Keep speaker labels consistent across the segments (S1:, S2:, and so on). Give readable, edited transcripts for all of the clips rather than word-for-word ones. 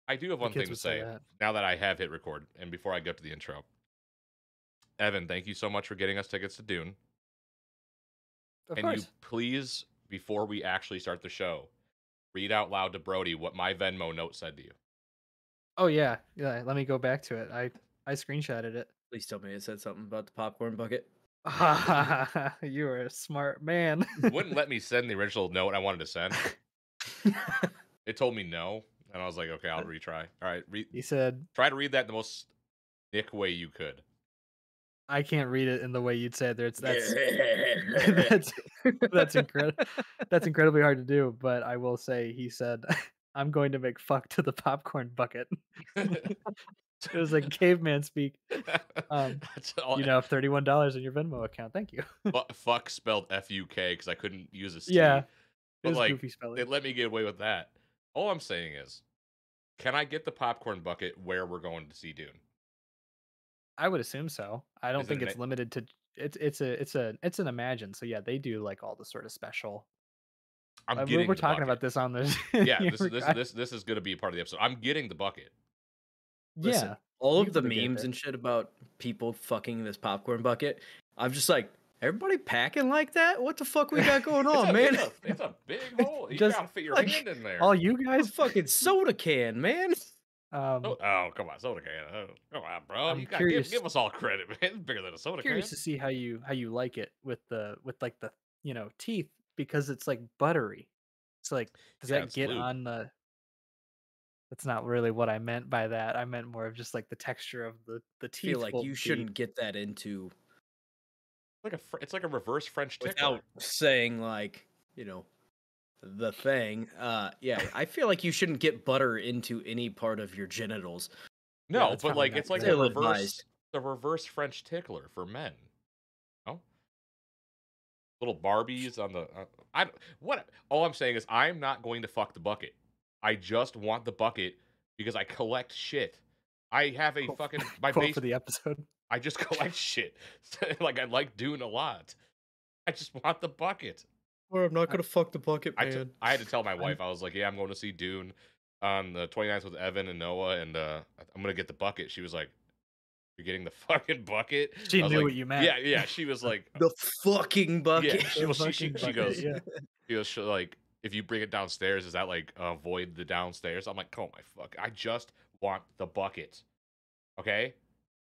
S1: I do have
S2: The
S1: one
S2: kids
S1: thing to
S2: would say
S1: say
S2: that.
S1: now that I have hit record, and before I go to the intro. Evan, thank you so much for getting us tickets to Dune.
S2: Of
S1: Can you
S2: course.
S1: please, before we actually start the show, read out loud to Brody what my Venmo note said to you?
S2: Oh yeah, yeah. Let me go back to it. I screenshotted it.
S3: Please tell me it said something about the popcorn bucket.
S2: You are a smart man.
S1: It wouldn't let me send the original note I wanted to send. It told me no, and I was like, okay, I'll retry. All right,
S2: He said,
S1: try to read that the most Nick way you could.
S2: "I can't read it in the way you'd say it. That's that's incredible. That's incredibly hard to do." But I will say, he said, "I'm going to make fuck to the popcorn bucket." It was like caveman speak.
S1: That's all.
S2: You now have $31 in your Venmo account. Thank you.
S1: Fuck spelled F-U-K because I couldn't use a C.
S2: Yeah, it
S1: But
S2: was
S1: like,
S2: goofy spelling.
S1: they let me get away with that. All I'm saying is, can I get the popcorn bucket where we're going to see Dune?
S2: I would assume so. I don't
S1: Is it
S2: think
S1: an
S2: it's limited to it's an Imagine. So yeah, they do like all the sort of special.
S1: I'm
S2: We're
S1: getting the
S2: talking
S1: bucket.
S2: about this on this.
S1: Yeah, this is gonna be a part of the episode. I'm getting the bucket.
S3: Listen,
S2: Yeah,
S3: all
S2: you
S3: of the
S2: can get
S3: memes
S2: there.
S3: and shit about people fucking this popcorn bucket, I'm just like, everybody packing like that? What the fuck we got going on, man?
S1: It's a big hole. You
S2: Just
S1: gotta fit your
S3: like,
S1: hand in there.
S2: All you
S3: A
S2: guys.
S3: fucking soda can, man.
S1: Oh, come on, soda can. Oh, come on, bro.
S2: I'm
S1: You got
S2: curious.
S1: give us all credit, man. It's bigger than a soda can.
S2: Curious to see how you like it with like the teeth, because it's like buttery. It's like, does
S1: Yeah,
S2: that
S1: it's
S2: get
S1: glued.
S2: on the? That's not really what I meant by that. I meant more of just like the texture of the
S3: I
S2: teeth.
S3: feel like you shouldn't get that into
S1: It's like a reverse French tickler.
S3: without saying like, you know, the thing. Yeah, I feel like you shouldn't get butter into any part of your genitals.
S1: No,
S2: that's
S1: but
S2: probably
S1: like
S2: not
S1: it's like
S2: good.
S1: a
S3: Ill-advised.
S1: reverse French tickler for men. Oh, little Barbies on the. What? All I'm saying is I'm not going to fuck the bucket. I just want the bucket because I collect shit. I have a fucking my
S2: Quote
S1: base.
S2: for the episode.
S1: I just collect shit. Like I like Dune a lot. I just want the bucket.
S3: Or I'm not gonna fuck the bucket,
S1: I
S3: man.
S1: had to tell my wife, I was like, yeah, I'm going to see Dune on the 29th with Evan and Noah, and I'm gonna get the bucket. She was like, you're getting the fucking bucket?
S2: She
S1: I was
S2: knew
S1: like,
S2: what you meant.
S1: yeah. She was like,
S3: The fucking bucket.
S1: yeah.
S2: The fucking bucket, yeah.
S1: She was like, if you bring it downstairs, is that like avoid the downstairs? I'm like, oh my fuck, I just want the bucket. Okay.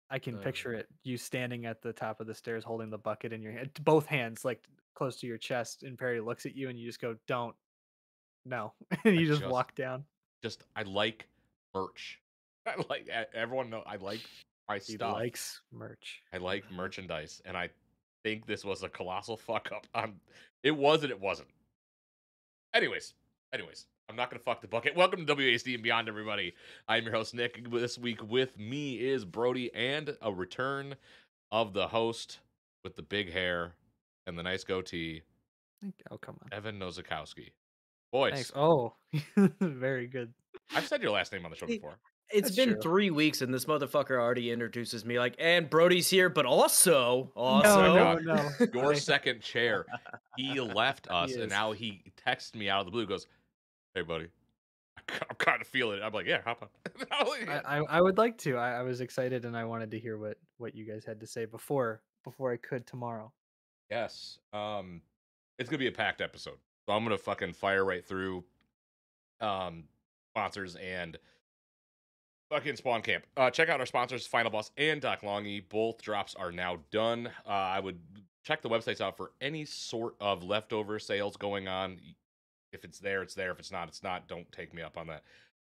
S2: I can picture it. You standing at the top of the stairs holding the bucket in your hand, both hands like close to your chest, and Perry looks at you and you just go, "Don't, no," and you just walk down.
S1: I like merch. I like everyone know I like my
S2: He
S1: stuff.
S2: likes merch.
S1: I like merchandise, and I think this was a colossal fuck up. It was and it wasn't. Anyways, I'm not gonna fuck the bucket. Welcome to WASD and Beyond, everybody. I'm your host Nick. This week with me is Brody, and a return of the host with the big hair and the nice goatee.
S2: Oh, come on.
S1: Evan Nozakowski. Boys.
S2: Thanks. Oh, very good.
S1: I've said your last name on the show before.
S3: It's
S2: That's
S3: been
S2: true.
S3: 3 weeks and this motherfucker already introduces me like, and Brody's here, but also.
S2: No.
S1: Your second chair. He left us, and
S2: is.
S1: now he texts me out of the blue. Goes, "Hey, buddy, I'm kind of feeling it." I'm like, "Yeah, hop on."
S2: I would like to. I was excited and I wanted to hear what you guys had to say before I could tomorrow.
S1: Yes. It's gonna be a packed episode, so I'm gonna fucking fire right through. Sponsors and fucking Spawn Camp. Check out our sponsors, Final Boss and LONGY. Both drops are now done. I would check the websites out for any sort of leftover sales going on. If it's there, it's there. If it's not, it's not. Don't take me up on that.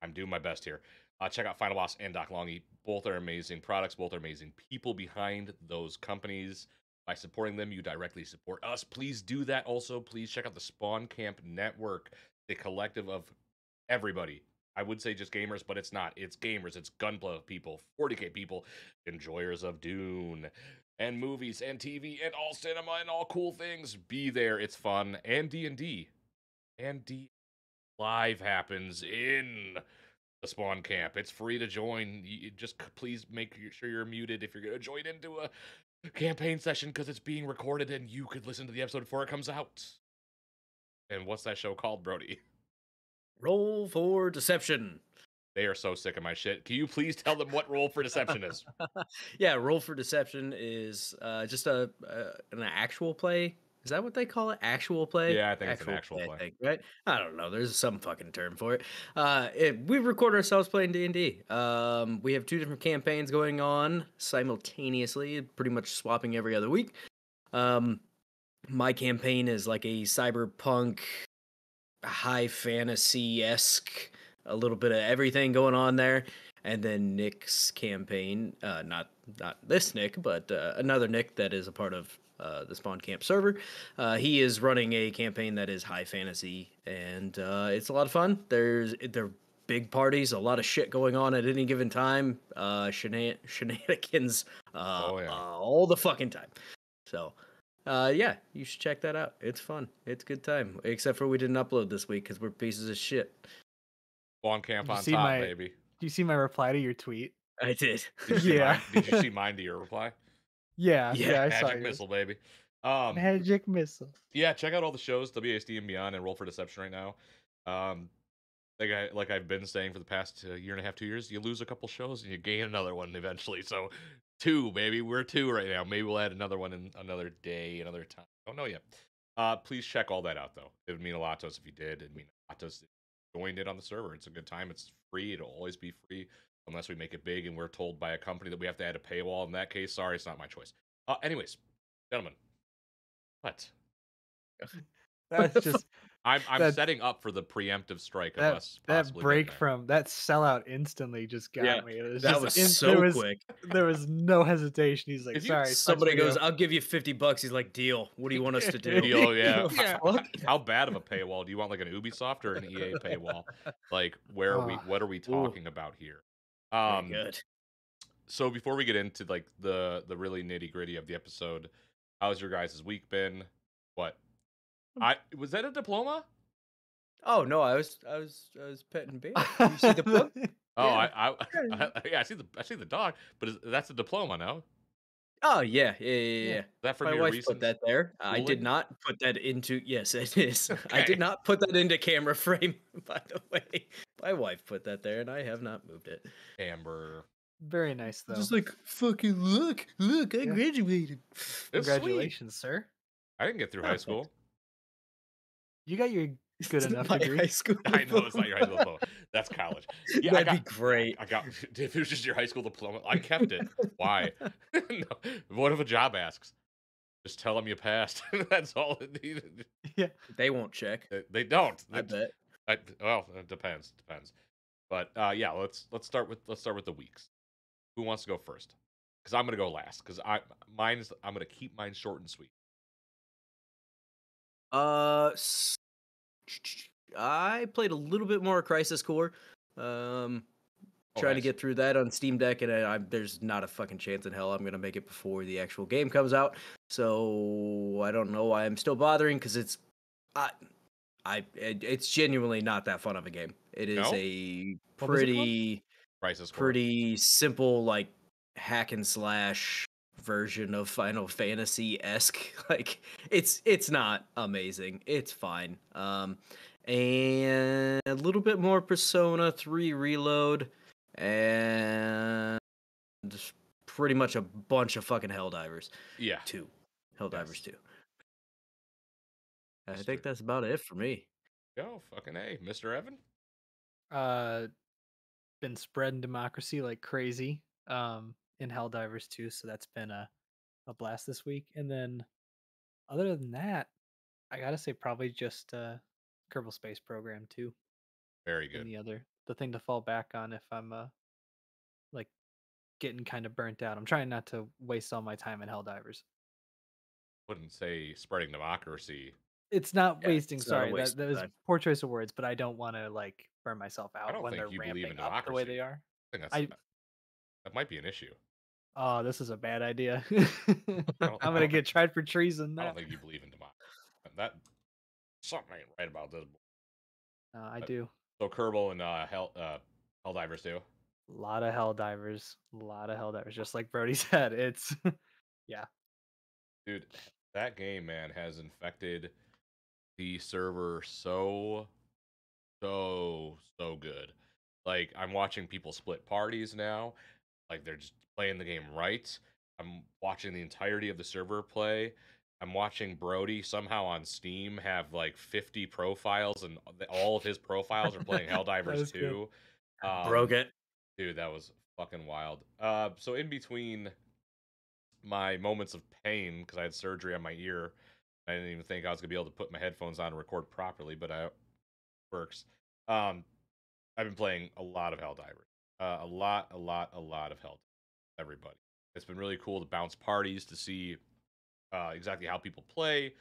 S1: I'm doing my best here. Check out Final Boss and LONGY. Both are amazing products. Both are amazing people behind those companies. By supporting them, you directly support us. Please do that. Also, please check out the Spawn Camp Network, the collective of everybody. I would say just gamers, but it's not. It's gamers. It's Gunpla people, 40K people, enjoyers of Dune and movies and TV and all cinema and all cool things. Be there. It's fun. And D&D. And D live happens in the Spawn Camp. It's free to join. Just please make sure you're muted if you're going to join into a campaign session, because it's being recorded and you could listen to the episode before it comes out. And what's that show called, Brody?
S3: Roll for Deception.
S1: They are so sick of my shit. Can you please tell them what Roll for Deception is?
S3: Yeah, Roll for Deception is just an actual play. Is that what they call it? Actual play?
S1: Yeah, I think it's an actual
S3: I
S1: play.
S3: think, right? I don't know. There's some fucking term for it. We record ourselves playing D&D. We have 2 different campaigns going on simultaneously, pretty much swapping every other week. My campaign is like a cyberpunk, high fantasy-esque, a little bit of everything going on there. And then Nick's campaign, not this Nick, but another Nick that is a part of the Spawn Camp server. He is running a campaign that is high fantasy, and it's a lot of fun. They're big parties, a lot of shit going on at any given time, shenanigans all the fucking time. So, yeah, you should check that out. It's fun. It's a good time. Except for we didn't upload this week because we're pieces of shit.
S1: Spawn Camp
S2: Did you
S1: on
S2: see
S1: top,
S2: my-
S1: baby.
S2: Do you see my reply to your tweet?
S3: I did.
S1: Did you see
S2: Yeah.
S1: mine? Did you see mine to your reply?
S2: Yeah,
S3: Yeah,
S2: I saw
S1: Magic
S2: yours.
S1: Missile, baby.
S2: Magic Missile.
S1: Yeah, check out all the shows, WASD and beyond, and Roll for Deception right now. Like I've been saying for the past year and a half, 2 years, you lose a couple shows and you gain another one eventually. So 2, baby. We're 2 right now. Maybe we'll add another one in another day, another time. Don't know yet. Please check all that out, though. It would mean a lot to us if you did. It'd mean a lot to us if you joined it on the server. It's a good time. It's free. It'll always be free unless we make it big and we're told by a company that we have to add a paywall. In that case, sorry, it's not my choice. Anyways, gentlemen, what?
S2: That's just
S1: I'm
S2: That-
S1: setting up for the preemptive strike of
S2: that
S1: us.
S2: that
S1: possibly
S2: break
S1: getting there.
S2: from that sellout instantly just got
S3: Yeah,
S2: me. It was
S3: that
S2: just
S3: was
S2: in-
S3: so
S2: there was,
S3: quick.
S2: There was no hesitation. He's like,
S1: If you-
S2: "Sorry."
S3: Somebody
S2: sucks for
S3: goes,
S2: you."
S3: "I'll give you $50." He's like, "Deal. What do you want us to do?"
S1: Deal, yeah.
S2: Yeah.
S1: How bad of a paywall do you want? Like an Ubisoft or an EA paywall? Like where are we?
S2: Oh.
S1: What are we talking about here?
S3: Pretty good.
S1: So before we get into like the really nitty gritty of the episode, how's your guys' week been? What? Was that a diploma?
S3: Oh no, I was petting Bear. You see the book?
S1: Oh,
S3: Yeah.
S1: yeah, I see the dog, but that's a diploma now.
S3: Oh yeah.
S1: Is that from
S3: My
S1: your
S3: wife
S1: recent
S3: put that there. I did
S1: schooling?
S3: not put that into. Yes, it is. I
S1: Okay.
S3: did not put that into camera frame. By the way, my wife put that there, and I have not moved it.
S1: Amber.
S2: Very nice though.
S3: Just like fucking look, I
S2: Yeah.
S3: graduated.
S1: It's
S2: Congratulations, sir.
S1: sweet. I didn't get through
S3: Oh,
S1: high
S3: thanks.
S1: school.
S2: You got your good
S3: It's
S2: enough
S3: my
S2: degree.
S3: high school.
S1: I know it's not your high school diploma. That's college. Yeah,
S3: That'd be great.
S1: I got. If it was just your high school diploma, I kept it. Why? No. What if a job asks? Just tell them you passed. That's all it needed.
S2: Yeah.
S3: They won't check.
S1: They don't.
S3: I bet.
S1: Well, it depends. But yeah, let's start with the weeks. Who wants to go first? Because I'm gonna go last. Because I'm gonna keep mine short and sweet.
S3: I played a little bit more Crisis Core. Trying to
S1: nice.
S3: get through that on Steam Deck, and there's not a fucking chance in hell I'm gonna make it before the actual game comes out. So I don't know why I'm still bothering, because it's genuinely not that fun of a game. It is
S1: No?
S3: a
S2: What was it called?
S1: Crisis Core.
S3: pretty simple, like hack and slash version of Final Fantasy-esque. Like it's not amazing. It's fine. And a little bit more Persona 3 Reload, and just pretty much a bunch of fucking Helldivers.
S1: Yeah.
S3: 2. Helldivers 2. I
S1: Mr.
S3: think that's about it for me.
S1: Go fucking A, Mr. Evan.
S2: Been spreading democracy like crazy. In Helldivers too, so that's been a blast this week. And then other than that, I gotta say probably just Kerbal Space Program too.
S1: Very
S2: And
S1: good.
S2: the thing to fall back on if I'm like getting kind of burnt out. I'm trying not to waste all my time in Helldivers.
S1: Wouldn't say spreading democracy.
S2: It's not
S3: Yeah,
S2: wasting.
S3: it's not a
S2: Sorry,
S3: waste
S2: that
S3: of
S2: was
S3: time.
S2: poor choice of words, but I don't want to like burn myself out
S1: don't
S2: when
S1: think
S2: they're
S1: you believe in
S2: ramping up the way
S1: democracy.
S2: they are.
S1: I think
S2: I
S1: that might be an issue.
S2: Oh, this is a bad idea.
S1: don't-
S2: I'm gonna get tried for treason.
S1: I
S2: Now.
S1: don't think you believe in democracy. That something ain't right about this.
S2: I do.
S1: So Kerbal and Helldivers too.
S2: A lot of Helldivers. Just like Brody said, it's yeah.
S1: Dude, that game, man, has infected the server so good. Like, I'm watching people split parties now. Like, they're just playing the game right. I'm watching the entirety of the server play. I'm watching Brody somehow on Steam have like 50 profiles, and all of his profiles are playing
S2: That
S1: Helldivers
S2: is good.
S1: 2.
S3: Broke it.
S1: Dude, that was fucking wild. So in between my moments of pain, because I had surgery on my ear, I didn't even think I was gonna be able to put my headphones on and record properly, but it works. Um, I've been playing a lot of Helldivers. A lot of Helldivers. Everybody. It's been really cool to bounce parties to see exactly how people play,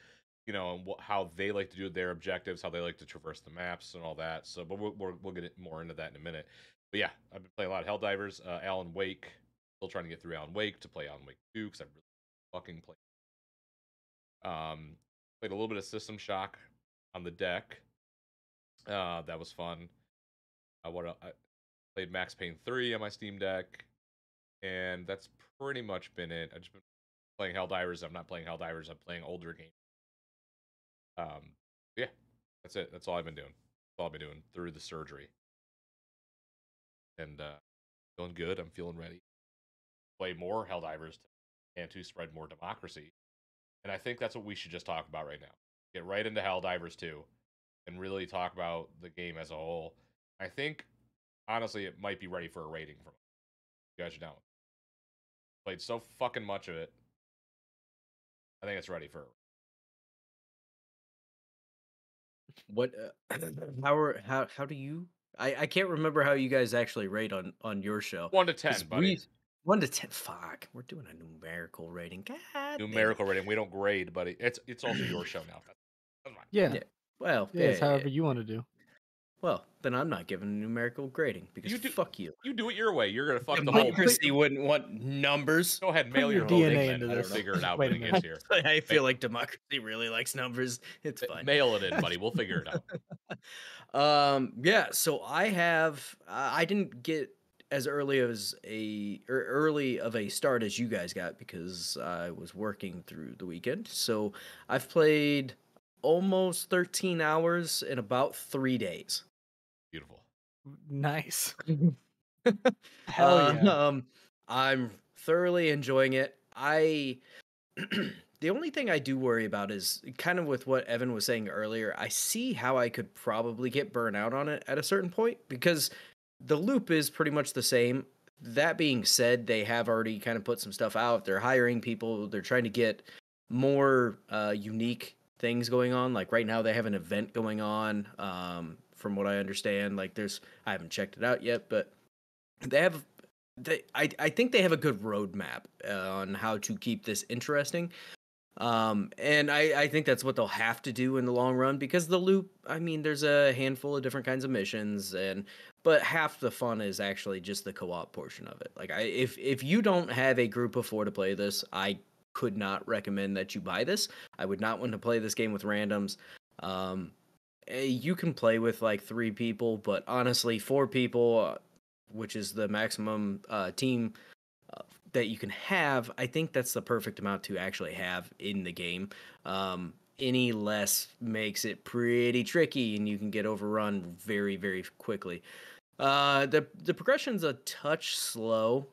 S1: you know, and how they like to do their objectives, how they like to traverse the maps, and all that. So, but we'll get more into that in a minute. But yeah, I've been playing a lot of Helldivers. Alan Wake, still trying to get through Alan Wake to play Alan Wake 2 because I really fucking play. Played a little bit of System Shock on the deck. That was fun. I played Max Payne 3 on my Steam Deck, and that's pretty much been it. I've just been playing Helldivers. I'm not playing Helldivers. I'm playing older games. Yeah, that's it. That's all I've been doing. That's all I've been doing through the surgery, and feeling good. I'm feeling ready. Play more Helldivers and to spread more democracy. And I think that's what we should just talk about right now. Get right into Helldivers 2 and really talk about the game as a whole. I think honestly it might be ready for a rating from you guys are down. Played so fucking much of it. I think it's ready for
S3: What? How do you? I can't remember how you guys actually rate on your show.
S1: 1 to
S3: 'Cause
S1: 10, buddy.
S3: 1 to 10. Fuck, we're doing a numerical rating. God damn it.
S1: Numerical rating. We don't grade, buddy. It's also your show now. That's fine.
S2: Yeah.
S3: Yeah. Well,
S2: Yeah, it's however you want to do.
S3: Well, then I'm not giving a numerical grading because
S1: You do
S3: fuck you.
S1: You do it your way. You're gonna fuck the whole.
S3: Democracy wouldn't want numbers.
S1: Go ahead,
S2: Put
S1: mail
S2: your
S1: your vote in,
S2: DNA
S1: then
S2: into
S1: we'll
S2: this.
S1: figure it out
S2: Wait
S1: when
S2: a
S1: it gets
S2: minute.
S1: here.
S3: I feel like democracy really likes numbers. It's fine.
S1: Mail it in, buddy. We'll figure it out.
S3: Yeah, so I didn't get as early of a start as you guys got because I was working through the weekend. So I've played almost 13 hours in about 3 days.
S1: Beautiful.
S2: Nice. Hell yeah.
S3: I'm thoroughly enjoying it. The only thing I do worry about is kind of with what Evan was saying earlier. I see how I could probably get burnt out on it at a certain point because the loop is pretty much the same. That being said, they have already kind of put some stuff out. They're hiring people. They're trying to get more unique things going on. Like right now, they have an event going on. From what I understand, like I haven't checked it out yet, but I think they have a good roadmap on how to keep this interesting. And I think that's what they'll have to do in the long run because the loop, I mean, there's a handful of different kinds of missions but half the fun is actually just the co-op portion of it. Like if you don't have a group of 4 to play this, I could not recommend that you buy this. I would not want to play this game with randoms. You can play with like 3 people, but honestly, 4 people, which is the maximum team that you can have, I think that's the perfect amount to actually have in the game. Any less makes it pretty tricky, and you can get overrun very, very quickly. The progression's a touch slow.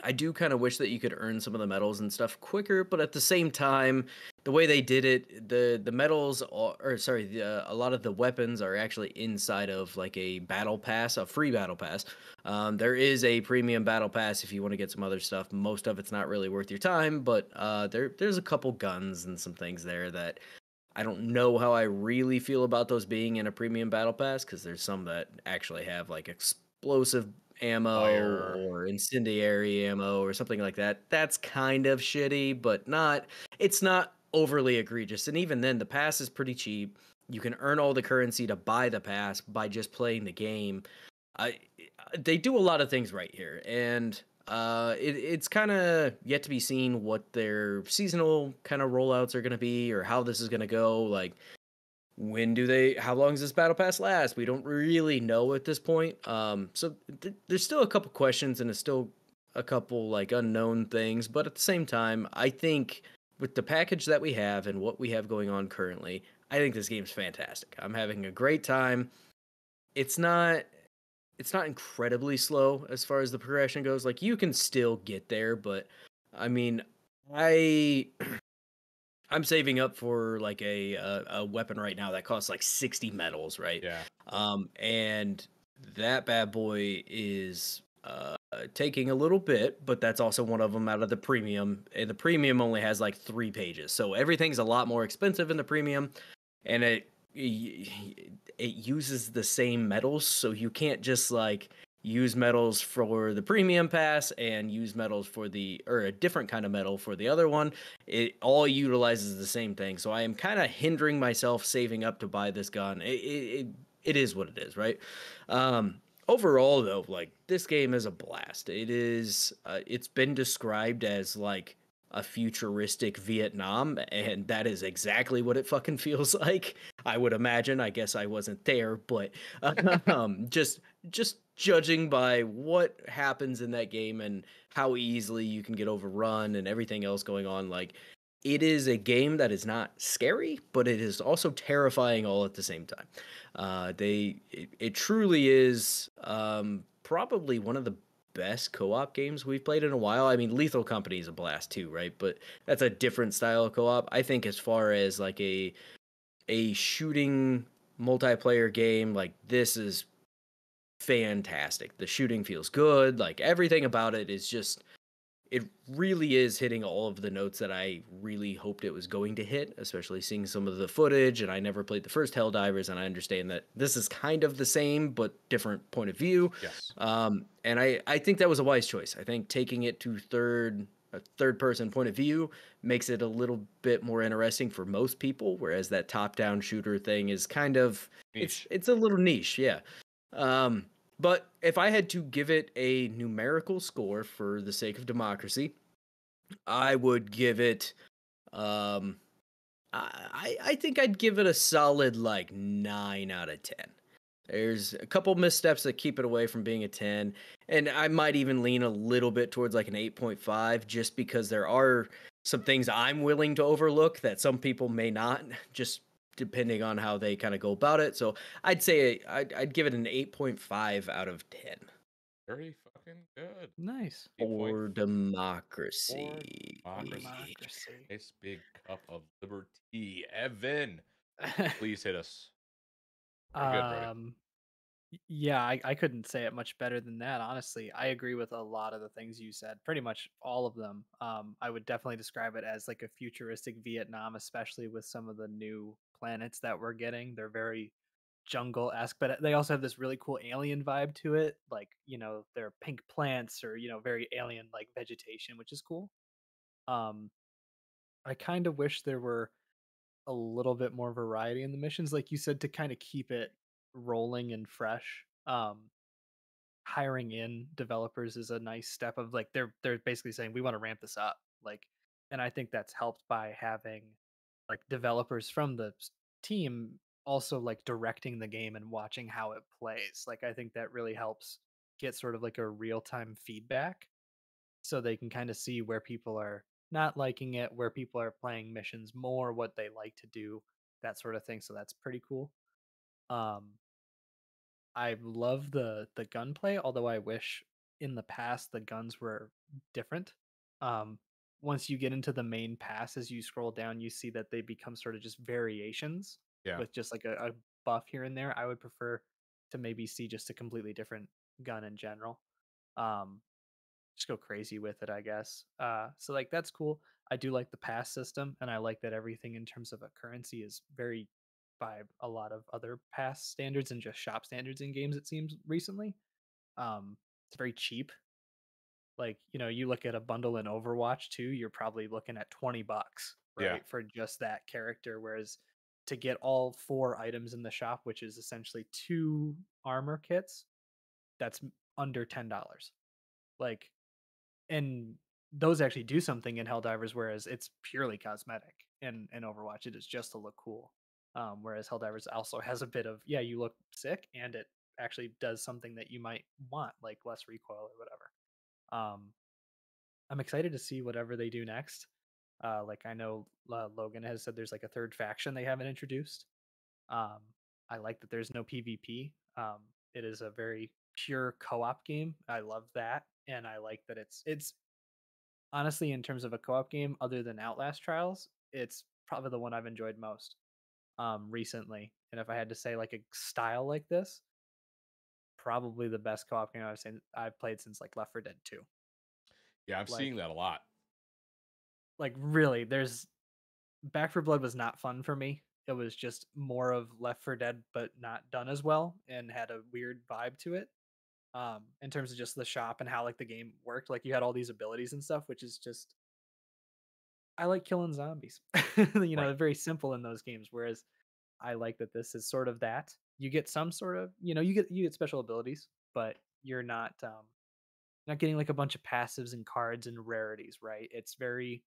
S3: I do kind of wish that you could earn some of the medals and stuff quicker, but at the same time, the way they did it, the medals a lot of the weapons are actually inside of like a battle pass, a free battle pass. There is a premium battle pass if you want to get some other stuff. Most of it's not really worth your time, but there's a couple guns and some things there that I don't know how I really feel about those being in a premium battle pass because there's some that actually have like explosive ammo
S1: Fire.
S3: or incendiary ammo or something like that. That's kind of shitty, but it's not overly egregious. And even then, the pass is pretty cheap. You can earn all the currency to buy the pass by just playing the game. They do a lot of things right here, and it's kind of yet to be seen what their seasonal kind of rollouts are going to be or how this is going to go. Like, how long does this battle pass last? We don't really know at this point. So there's still a couple questions and it's still a couple like unknown things, but at the same time, I think with the package that we have and what we have going on currently, I think this game's fantastic. I'm having a great time. It's not it's not incredibly slow as far as the progression goes. Like you can still get there, but I mean, I I'm saving up for like a weapon right now that costs like 60 medals, right?
S1: Yeah.
S3: And that bad boy is taking a little bit, but that's also one of them out of the premium, and the premium only has like 3 pages, so everything's a lot more expensive in the premium, and it uses the same metals, so you can't just like use metals for the premium pass and use metals for the or a different kind of metal for the other one. It all utilizes the same thing, so I am kind of hindering myself saving up to buy this gun. It is what it is, right? Overall though, like this game is a blast. It is it's been described as like a futuristic Vietnam, and that is exactly what it fucking feels like. I would imagine. I guess I wasn't there, but just judging by what happens in that game and how easily you can get overrun and everything else going on, like it is a game that is not scary, but it is also terrifying all at the same time. It truly is probably one of the best co-op games we've played in a while. I mean, Lethal Company is a blast too, right? But that's a different style of co-op. I think as far as like a shooting multiplayer game, like this is fantastic. The shooting feels good. Like everything about it is just it really is hitting all of the notes that I really hoped it was going to hit, especially seeing some of the footage. And I never played the first Helldivers, and I understand that this is kind of the same but different point of view.
S1: Yes.
S3: And I think that was a wise choice. I think taking it to a third person point of view makes it a little bit more interesting for most people, whereas that top down shooter thing is kind of
S1: Niche.
S3: it's a little niche, yeah. But if I had to give it a numerical score for the sake of democracy, I would give it. Um, I think I'd give it a solid like 9 out of 10. There's a couple missteps that keep it away from being a 10, and I might even lean a little bit towards like an 8.5, just because there are some things I'm willing to overlook that some people may not, just depending on how they kind of go about it. So I'd say I'd give it an 8.5 out of 10
S1: Very fucking good.
S2: Nice.
S1: 8.4
S3: for democracy.
S2: Democracy.
S1: Nice big cup of liberty. Evan, please hit us. Very good, Brody.
S2: Yeah, I couldn't say it much better than that, honestly. I agree with a lot of the things you said, pretty much all of them. I would definitely describe it as like a futuristic Vietnam, especially with some of the new planets that we're getting. They're very jungle-esque, but they also have this really cool alien vibe to it. Like, they're pink plants or, very alien like vegetation, which is cool. Um, I kind of wish there were a little bit more variety in the missions, like you said, to kind of keep it rolling and fresh. Hiring in developers is a nice step of like they're basically saying we want to ramp this up, like, and I think that's helped by having like developers from the team also like directing the game and watching how it plays. Like I think that really helps get sort of like a real-time feedback so they can kind of see where people are not liking it, where people are playing missions more, what they like to do, that sort of thing. So that's pretty cool. Um, I love the gunplay, although I wish in the past the guns were different. Um, Once you get into the main pass, as you scroll down, you see that they become sort of just variations
S1: Yeah.
S2: with just like a buff here and there. I would prefer to maybe see just a completely different gun in general. Um, just go crazy with it, I guess. So like that's cool. I do like the pass system, and I like that everything in terms of a currency is very by a lot of other pass standards and just shop standards in games. It seems recently, it's very cheap. Like you look at a bundle in Overwatch 2, you're probably looking at $20,
S1: Yeah.
S2: right, for just that character. Whereas to get all 4 items in the shop, which is essentially 2 armor kits, that's under $10. Like, and those actually do something in Helldivers, whereas it's purely cosmetic in Overwatch. It is just to look cool. Whereas Helldivers also has a bit of, yeah, you look sick, and it actually does something that you might want, like less recoil or whatever. I'm excited to see whatever they do next. Like I know Logan has said there's like a third faction they haven't introduced. Um, I like that there's no PvP. It is a very pure co-op game. I love that, and I like that it's honestly, in terms of a co-op game, other than Outlast Trials, it's probably the one I've enjoyed most recently. And if I had to say like a style like this, probably the best co-op game I've played since like Left 4 Dead 2.
S1: Yeah, I'm seeing
S2: Like
S1: that a lot.
S2: really, there's Back for Blood was not fun for me. It was just more of Left 4 Dead, but not done as well, and had a weird vibe to it. In terms of just the shop and how like the game worked, like you had all these abilities and stuff, which is just I like killing zombies.
S1: Right.
S2: Very simple in those games. Whereas I like that this is sort of that. You get some sort of, you get special abilities, but you're not getting like a bunch of passives and cards and rarities, right? It's very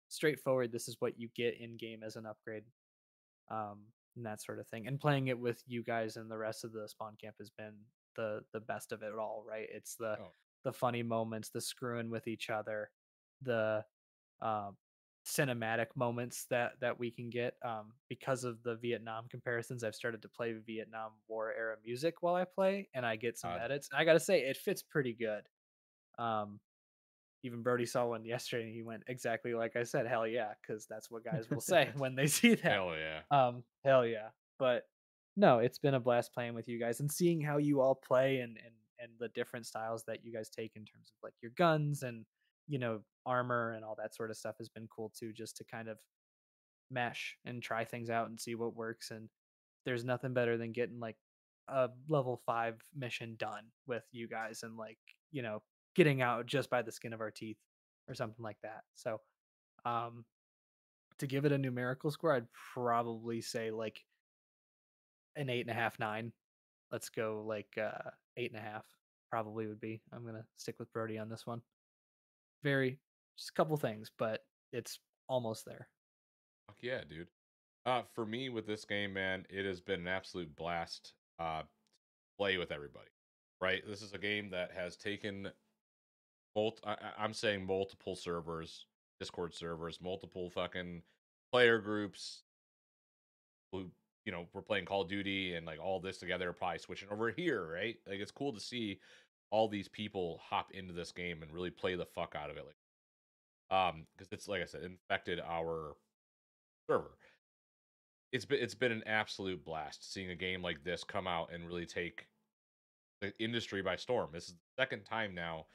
S2: straightforward. This is what you get in game as an upgrade, um, and that sort of thing. And playing it with you guys and the rest of the spawn camp has been the best of it all, right? It's
S1: Oh,
S2: the funny moments, the screwing with each other, the um, cinematic moments that we can get because of the Vietnam comparisons. I've started to play Vietnam War era music while I play, and I get some
S1: God.
S2: edits. I gotta say, it fits pretty good. Um, Even Brody saw one yesterday, and he went exactly like I said. Hell yeah, because that's what guys will say when they see that.
S1: Hell yeah.
S2: Hell yeah. But no, it's been a blast playing with you guys and seeing how you all play and the different styles that you guys take in terms of like your guns and armor and all that sort of stuff has been cool too, just to kind of mesh and try things out and see what works. And there's nothing better than getting like a level 5 mission done with you guys and like, getting out just by the skin of our teeth or something like that. So, um to give it a numerical score, I'd probably say like an 8.5, 9. Let's go like 8.5 probably would be. I'm gonna stick with Brody on this one. Very just a couple things, but it's almost there.
S1: Fuck yeah, dude. For me with this game, man, it has been an absolute blast. To play with everybody. Right. This is a game that has taken I'm saying multiple servers, Discord servers, multiple fucking player groups who were playing Call of Duty and like all this together, probably switching over here, right? Like it's cool to see all these people hop into this game and really play the fuck out of it, because it's like I said, infected our server. It's been an absolute blast seeing a game like this come out and really take the industry by storm. This is the second time now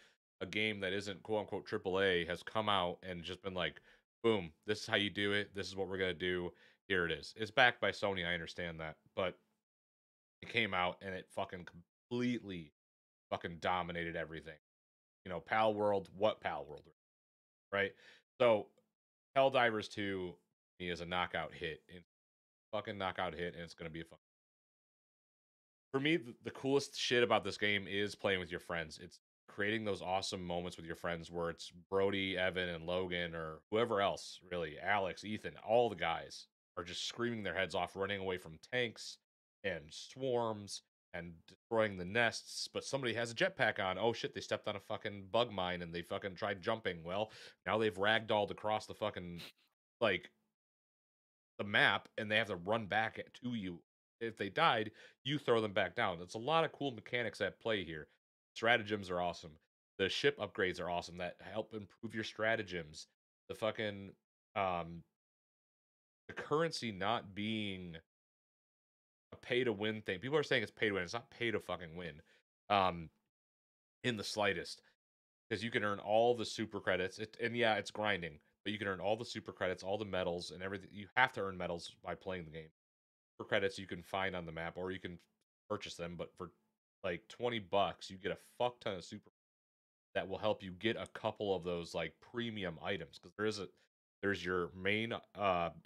S1: a game that isn't quote unquote AAA has come out and just been like, boom, this is how you do it. This is what we're gonna do. Here it is. It's backed by Sony. I understand that, but it came out and it fucking completely fucking dominated everything. Pal World, what Pal World, right? So Helldivers 2 is a knockout hit, and fucking knockout hit, and it's gonna be a fun. For me, the coolest shit about this game is playing with your friends. It's creating those awesome moments with your friends where it's Brody, Evan, and Logan, or whoever else, really, Alex, Ethan, all the guys are just screaming their heads off, running away from tanks and swarms and destroying the nests. But somebody has a jetpack on. Oh shit, they stepped on a fucking bug mine and they fucking tried jumping. Well, now they've ragdolled across the fucking, like, the map and they have to run back to you. If they died, you throw them back down. There's a lot of cool mechanics at play here. Stratagems are awesome. The ship upgrades are awesome that help improve your stratagems. The fucking um the currency not being a pay to win thing. People are saying it's pay to win. It's not pay to fucking win. Um in the slightest. Because you can earn all the super credits. And yeah, it's grinding, but you can earn all the super credits, all the medals, and everything. You have to earn medals by playing the game. For credits you can find on the map, or you can purchase them. But for like $20, you get a fuck ton of super that will help you get a couple of those like premium items. Because there's your main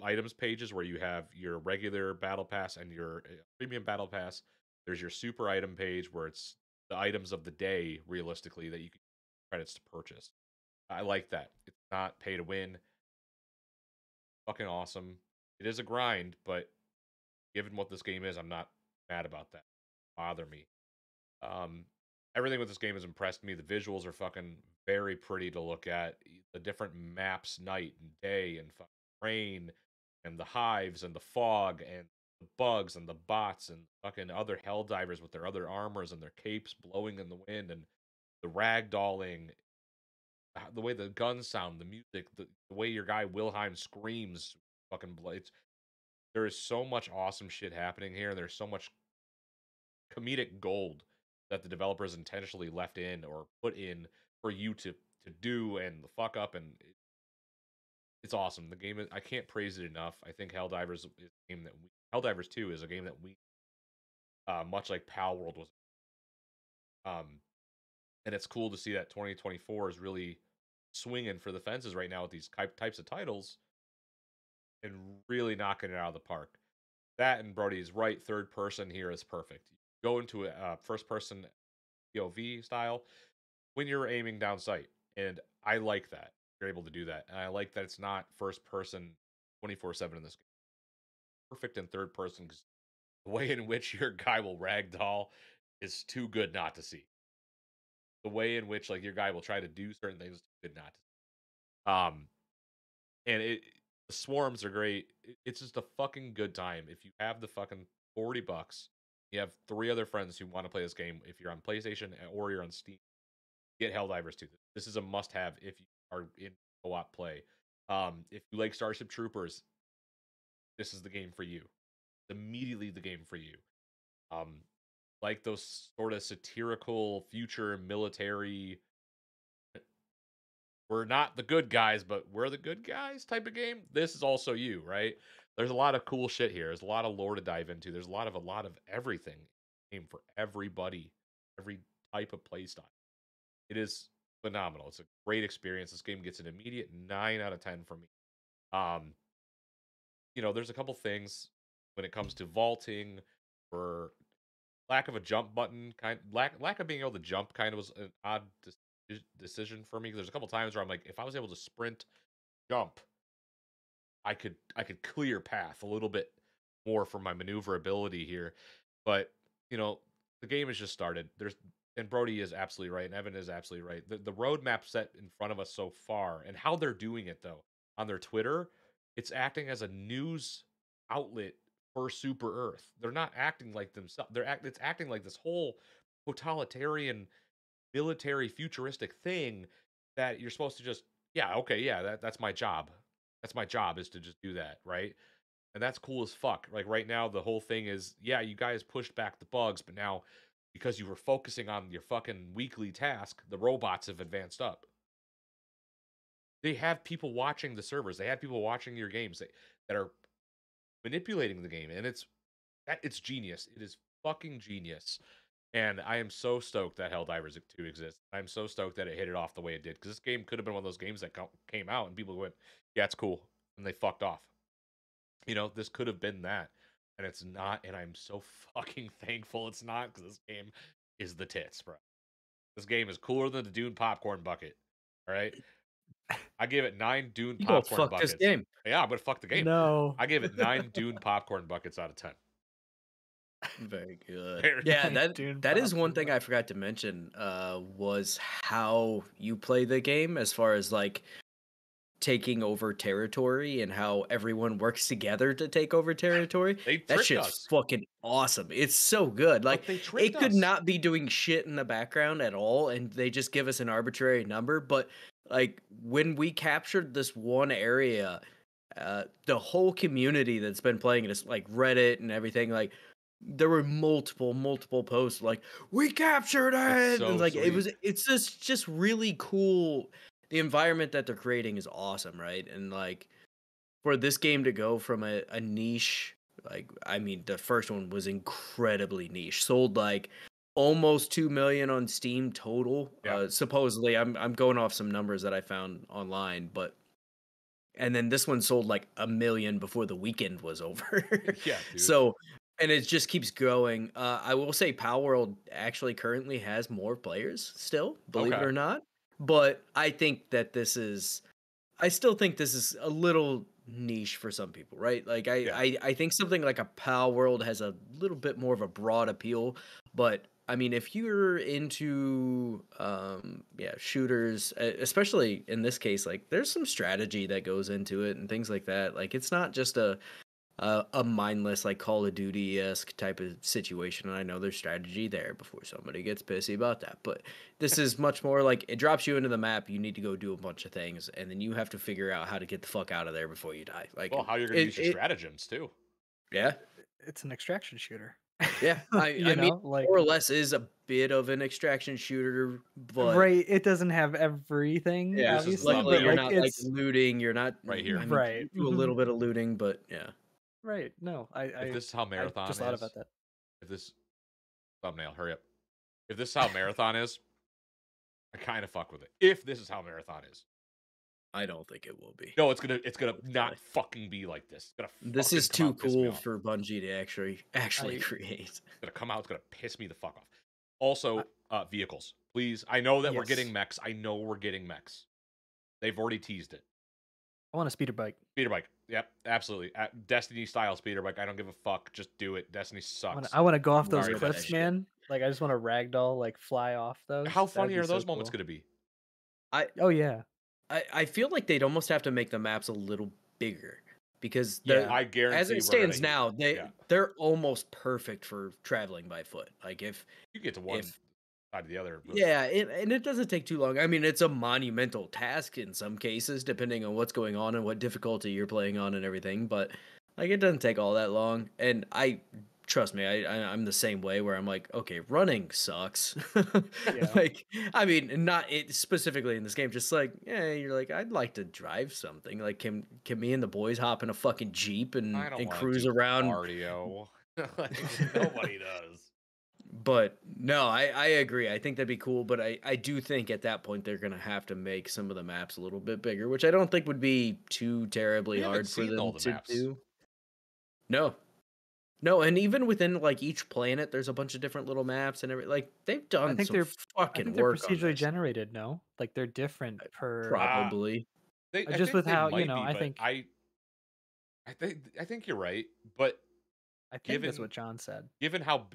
S1: items pages where you have your regular battle pass and your premium battle pass. There's your super item page where it's the items of the day realistically that you can credits to purchase. I like that. It's not pay to win. Fucking awesome. It is a grind, but given what this game is, I'm not mad about that. Bother me. Um, Everything with this game has impressed me. The visuals are fucking very pretty to look at. The different maps, night and day, and fucking rain, and the hives and the fog, and the bugs and the bots and fucking other Helldivers with their other armors and their capes blowing in the wind and the ragdolling, the way the guns sound, the music, the way your guy Wilhelm screams, fucking blades. There is so much awesome shit happening here. There's so much comedic gold that the developers intentionally left in or put in for you to do and the fuck up, and it's awesome. The game I can't praise it enough. I think Helldivers is a game that Helldivers 2 is a game that we much like Pal World was, um and it's cool to see that 2024 is really swinging for the fences right now with these types of titles and really knocking it out of the park. That, and Brody is right, third person here is perfect. Go into a first person POV style when you're aiming down sight, and I like that you're able to do that, and I like that it's not first person 24/7 in this game. Perfect in third person because the way in which your guy will ragdoll is too good not to see. The way in which like your guy will try to do certain things is too good not to see. And the swarms are great. It's just a fucking good time. If you have the fucking $40, you have 3 other friends who want to play this game. If you're on PlayStation or you're on Steam, get Helldivers 2. This is a must-have if you are in co-op play. If you like Starship Troopers, this is the game for you. Immediately the game for you. Like those sort of satirical future military, we're not the good guys, but we're the good guys type of game. This is also you, right? There's a lot of cool shit here. There's a lot of lore to dive into. There's a lot of everything game for everybody, every type of play style. It is phenomenal. It's a great experience. This game gets an immediate 9 out of 10 for me. There's a couple things when it comes to vaulting, for lack of a jump button, lack of being able to jump kind of was an odd decision for me. There's a couple times where I'm like, if I was able to sprint, jump, I could clear path a little bit more for my maneuverability here. But the game has just started. And Brody is absolutely right, and Evan is absolutely right. The roadmap set in front of us so far, and how they're doing it though on their Twitter, it's acting as a news outlet for Super Earth. They're not acting like themselves. It's acting like this whole totalitarian, military, futuristic thing that you're supposed to just, yeah, okay, yeah, that's my job. That's my job, is to just do that, right? And that's cool as fuck. Like right now, the whole thing is, yeah, you guys pushed back the bugs, but now because you were focusing on your fucking weekly task, the robots have advanced up. They have people watching the servers. They have people watching your games that are manipulating the game, and it's genius. It is fucking genius. And I am so stoked that Helldivers 2 exists. I'm so stoked that it hit it off the way it did, because this game could have been one of those games that came out and people went, yeah, it's cool, and they fucked off. This could have been that, and it's not, and I'm so fucking thankful it's not, because this game is the tits, bro. This game is cooler than the Dune popcorn bucket. All right, I give it 9 Dune
S3: You go
S1: popcorn
S3: fuck
S1: buckets.
S3: this game.
S1: Yeah, I'm gonna fuck the game.
S2: No.
S1: I gave it 9 Dune popcorn buckets out of 10.
S3: Very good.
S1: Very
S3: Yeah,
S2: Like Dune
S3: that is one
S2: popcorn
S3: thing I forgot to mention. Was how you play the game, as far as like taking over territory and how everyone works together to take over territory.
S1: They
S3: That
S1: tricked
S3: shit's
S1: us.
S3: fucking awesome. It's so good. Like,
S1: But they tricked
S3: it could
S1: us.
S3: not be doing shit in the background at all, and they just give us an arbitrary number. But like, when we captured this one area, the whole community that's been playing it, is like Reddit and everything, like there were multiple posts like, we captured
S1: It's
S3: it, and
S1: so
S3: like
S1: sweet.
S3: it's just really cool. The environment that they're creating is awesome, right? And like, for this game to go from a niche, like, I mean, the first one was incredibly niche, sold like almost 2 million on Steam total.
S1: Yeah.
S3: Supposedly, I'm going off some numbers that I found online, but and then this one sold like 1 million before the weekend was over.
S1: Yeah, dude.
S3: So, and it just keeps growing. I will say Power World actually currently has more players still, believe it
S1: Okay.
S3: or not. But I think that I still think this is a little niche for some people, right? Like,
S1: Yeah.
S3: I think something like a Power World has a little bit more of a broad appeal. But I mean, if you're into shooters, especially in this case, like there's some strategy that goes into it and things like that. Like, it's not just a a mindless like Call of Duty esque type of situation. And I know there's strategy there before somebody gets pissy about that. But this is much more like it drops you into the map. You need to go do a bunch of things, and then you have to figure out how to get the fuck out of there before you die. Like,
S1: Well, how you're gonna use your stratagems too.
S3: yeah,
S2: It's an extraction shooter.
S3: yeah.
S2: You
S3: I mean,
S2: know, like
S3: more or less is a bit of an extraction shooter, but
S2: right. It doesn't have everything,
S3: yeah,
S1: This is the
S2: obviously,
S3: luckily
S2: but
S1: thumbnail
S3: you're
S2: like
S3: not like
S2: it's
S3: looting. You're not.
S1: right here.
S3: I mean,
S2: right.
S3: you do a little bit of looting, but yeah.
S2: Right. No,
S1: If this is how
S2: I
S1: marathon
S2: just thought
S1: is,
S2: about that.
S1: if this thumbnail, hurry up. If this is how marathon is, I kind of fuck with it. If this is how marathon is,
S3: I don't think it will be.
S1: no, it's gonna not fucking be like this. It's gonna
S3: This
S1: fucking
S3: is
S1: come
S3: too
S1: out, piss me
S3: cool
S1: off.
S3: for Bungie to actually
S2: I
S3: create.
S1: It's gonna come out. It's gonna piss me the fuck off. Also, vehicles, please. I know that we're getting
S2: Yes.
S1: mechs. I know we're getting mechs. They've already teased it.
S2: I want a speeder bike.
S1: Speeder bike. Yep, absolutely. Destiny style speeder bike. I don't give a fuck. Just do it. Destiny sucks.
S2: I want to go off those
S1: Sorry, but-
S2: cliffs, man. Like I just want to ragdoll, like fly off those.
S1: How
S2: That'd
S1: funny
S2: be
S1: are
S2: so
S1: those moments
S2: cool.
S1: gonna be?
S2: Oh yeah.
S3: I feel like they'd almost have to make the maps a little bigger because
S2: Yeah.
S1: I guarantee
S3: as it
S1: we're
S3: stands
S1: gonna
S3: now,
S1: yeah.
S3: they're almost perfect for traveling by foot. Like if
S1: You get to one side to the other. But
S3: yeah, and it doesn't take too long. I mean, it's a monumental task in some cases, depending on what's going on and what difficulty you're playing on and everything. But like, it doesn't take all that long. And trust me, I'm the same way where I'm like, okay, running sucks.
S2: Yeah.
S3: Like, I mean, not it specifically in this game. Just like, yeah, you're like, I'd like to drive something. Like, can me and the boys hop in a fucking jeep
S1: I
S3: and
S1: don't want
S3: cruise
S1: to do
S3: around?
S1: cardio. Like, nobody does.
S3: But no, I agree. I think that'd be cool, but I do think at that point they're gonna have to make some of the maps a little bit bigger, which I don't think would be too terribly
S1: We haven't
S3: hard for
S1: seen all
S3: them
S1: the
S3: to
S1: maps.
S3: do. No. No, and even within like each planet, there's a bunch of different little maps and everything. Like they've done
S2: think
S3: some
S2: they're- I
S3: fucking
S2: think they're
S3: work on
S2: procedurally
S3: this.
S2: generated. No, like they're different per.
S3: Probably.
S1: I
S2: Just
S1: think
S2: with
S1: they
S2: how,
S1: might
S2: I
S1: be, but
S2: think
S1: I think you're right. But
S2: I think that's
S1: given-
S2: what John said.
S1: given how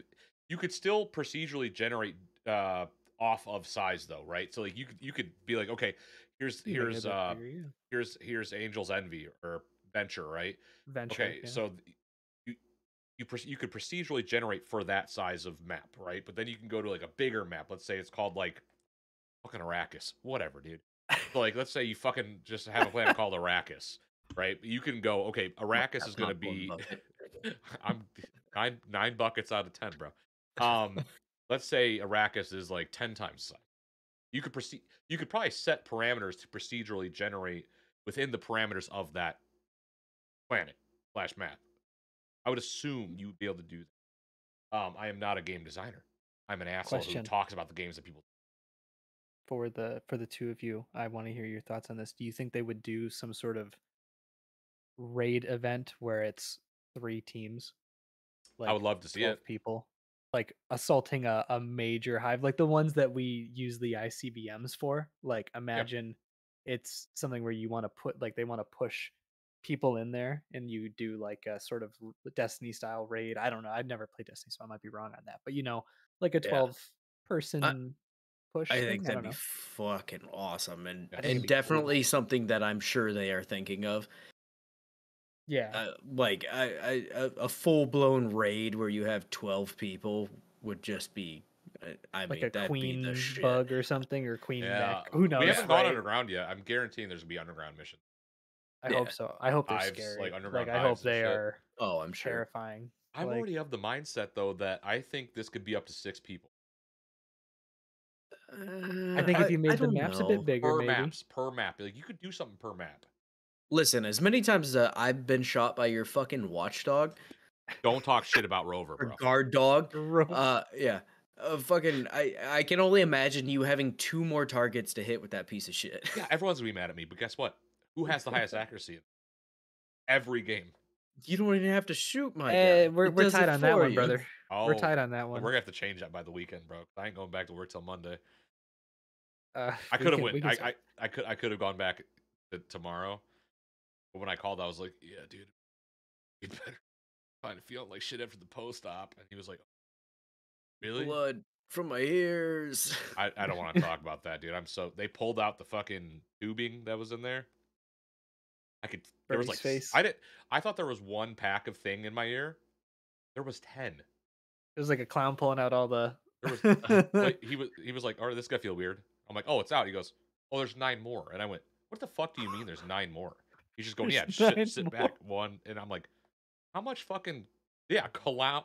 S1: you could still procedurally generate off of size though, right? So like you could be like, okay, here's
S2: You make it a bit bigger, yeah.
S1: here's Angel's Envy or Venture, right?
S2: Venture.
S1: Okay,
S2: yeah.
S1: so you could procedurally generate for that size of map, right? But then you can go to like a bigger map. Let's say it's called like fucking Arrakis, whatever, dude. So like, let's say you fucking just have a planet called Arrakis, right? You can go, okay, Arrakis is gonna be. I'm nine buckets out of 10, bro. Let's say Arrakis is like 10 times the size. You could probably set parameters to procedurally generate within the parameters of that planet / map. I would assume you would be able to do that. I am not a game designer. I'm an asshole who
S2: Question.
S1: talks about the games that people.
S2: For the two of you, I want to hear your thoughts on this. Do you think they would do some sort of raid event where it's 3 teams?
S1: I would love to see
S2: 12
S1: it.
S2: people, like assaulting a major hive, like the ones that we use the ICBMs for. Like imagine it's something where you want to put, like they want to push people in there and you do like a sort of Destiny style raid. I don't know. I'd never played Destiny, so I might be wrong on that. But like a
S3: Yeah.
S2: 12 person push
S3: I
S2: thing.
S3: think
S2: I
S3: that'd
S2: don't
S3: be
S2: know.
S3: fucking awesome and
S1: I think it'd
S2: be
S3: definitely something that I'm sure they are thinking of.
S2: Yeah.
S3: Like a full blown raid where you have 12 people would just be. I
S2: Like
S3: mean,
S2: a
S3: that'd be the
S2: queen
S3: shit.
S2: bug or something, or queen
S1: Yeah,
S2: mech. Who knows?
S1: we haven't gone
S2: right?
S1: underground yet. I'm guaranteeing there's gonna be underground mission.
S2: I
S3: Yeah.
S2: hope so. I hope they're
S1: Hives,
S2: scary.
S1: like underground
S2: I hope
S1: hives and
S2: they
S1: shit.
S2: are
S3: Oh, I'm sure.
S2: terrifying.
S1: I'm
S2: Like,
S1: already of the mindset though that I think this could be up to 6 people
S2: I think if you made the
S3: don't
S2: maps a
S3: know.
S2: bit bigger, maybe.
S1: per map. Like you could do something per map.
S3: Listen, as many times as I've been shot by your fucking watchdog
S1: Don't talk shit about Rover,
S3: or
S1: bro.
S3: guard dog,
S2: Ro-
S3: yeah, fucking, I can only imagine you having 2 more targets to hit with that piece of shit.
S1: Yeah, everyone's gonna be mad at me, but guess what? Who has the highest accuracy? Every game.
S3: You don't even have to shoot my guy.
S2: we're
S3: It does
S2: tied
S3: it
S2: on that
S3: for
S2: one,
S3: you.
S2: brother.
S1: Oh,
S2: We're tied on that one.
S1: We're gonna have to change that by the weekend, bro. I ain't going back to work till Monday. I
S2: we
S1: could have
S2: can-
S1: went.
S2: we can start.
S1: I could have gone back tomorrow, but when I called, I was like, "Yeah, dude, you better find feeling like shit after the post op." And he was like, "Really?"
S3: Blood from my ears.
S1: I don't want to talk about that, dude. They pulled out the fucking tubing that was in there. I could. There was
S2: Birdie's
S1: like
S2: face.
S1: I thought there was one pack of thing in my ear. There was 10.
S2: It was like a clown pulling out all the.
S1: There was. Like he was like, "Oh, this guy feel weird." I'm like, "Oh, it's out." He goes, "Oh, there's 9 more." And I went, "What the fuck do you mean there's 9 more?" He's just going,
S2: There's
S1: "Yeah, just sit
S2: 9
S1: sit
S2: more.
S1: back one." And I'm like, "How much fucking yeah clown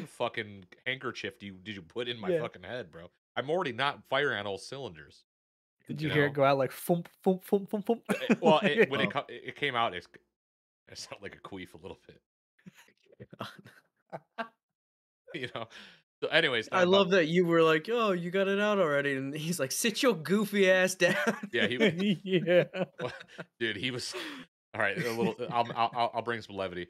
S1: fucking handkerchief did you put in my
S2: Yeah.
S1: fucking head, bro? I'm already not firing on all cylinders."
S2: Did
S1: You
S2: you hear it
S1: know?
S2: go out like thump, thump, thump, thump, thump?
S1: Well,
S2: Yeah.
S1: when
S3: Oh.
S1: it came out, it sounded like a queef a little bit, you know. So, anyways,
S3: I
S1: about
S3: love that you were like, "Oh, you got it out already," and he's like, "Sit your goofy ass down."
S1: yeah,
S2: Yeah.
S1: well, dude, he was all right. A little. I'll bring some levity.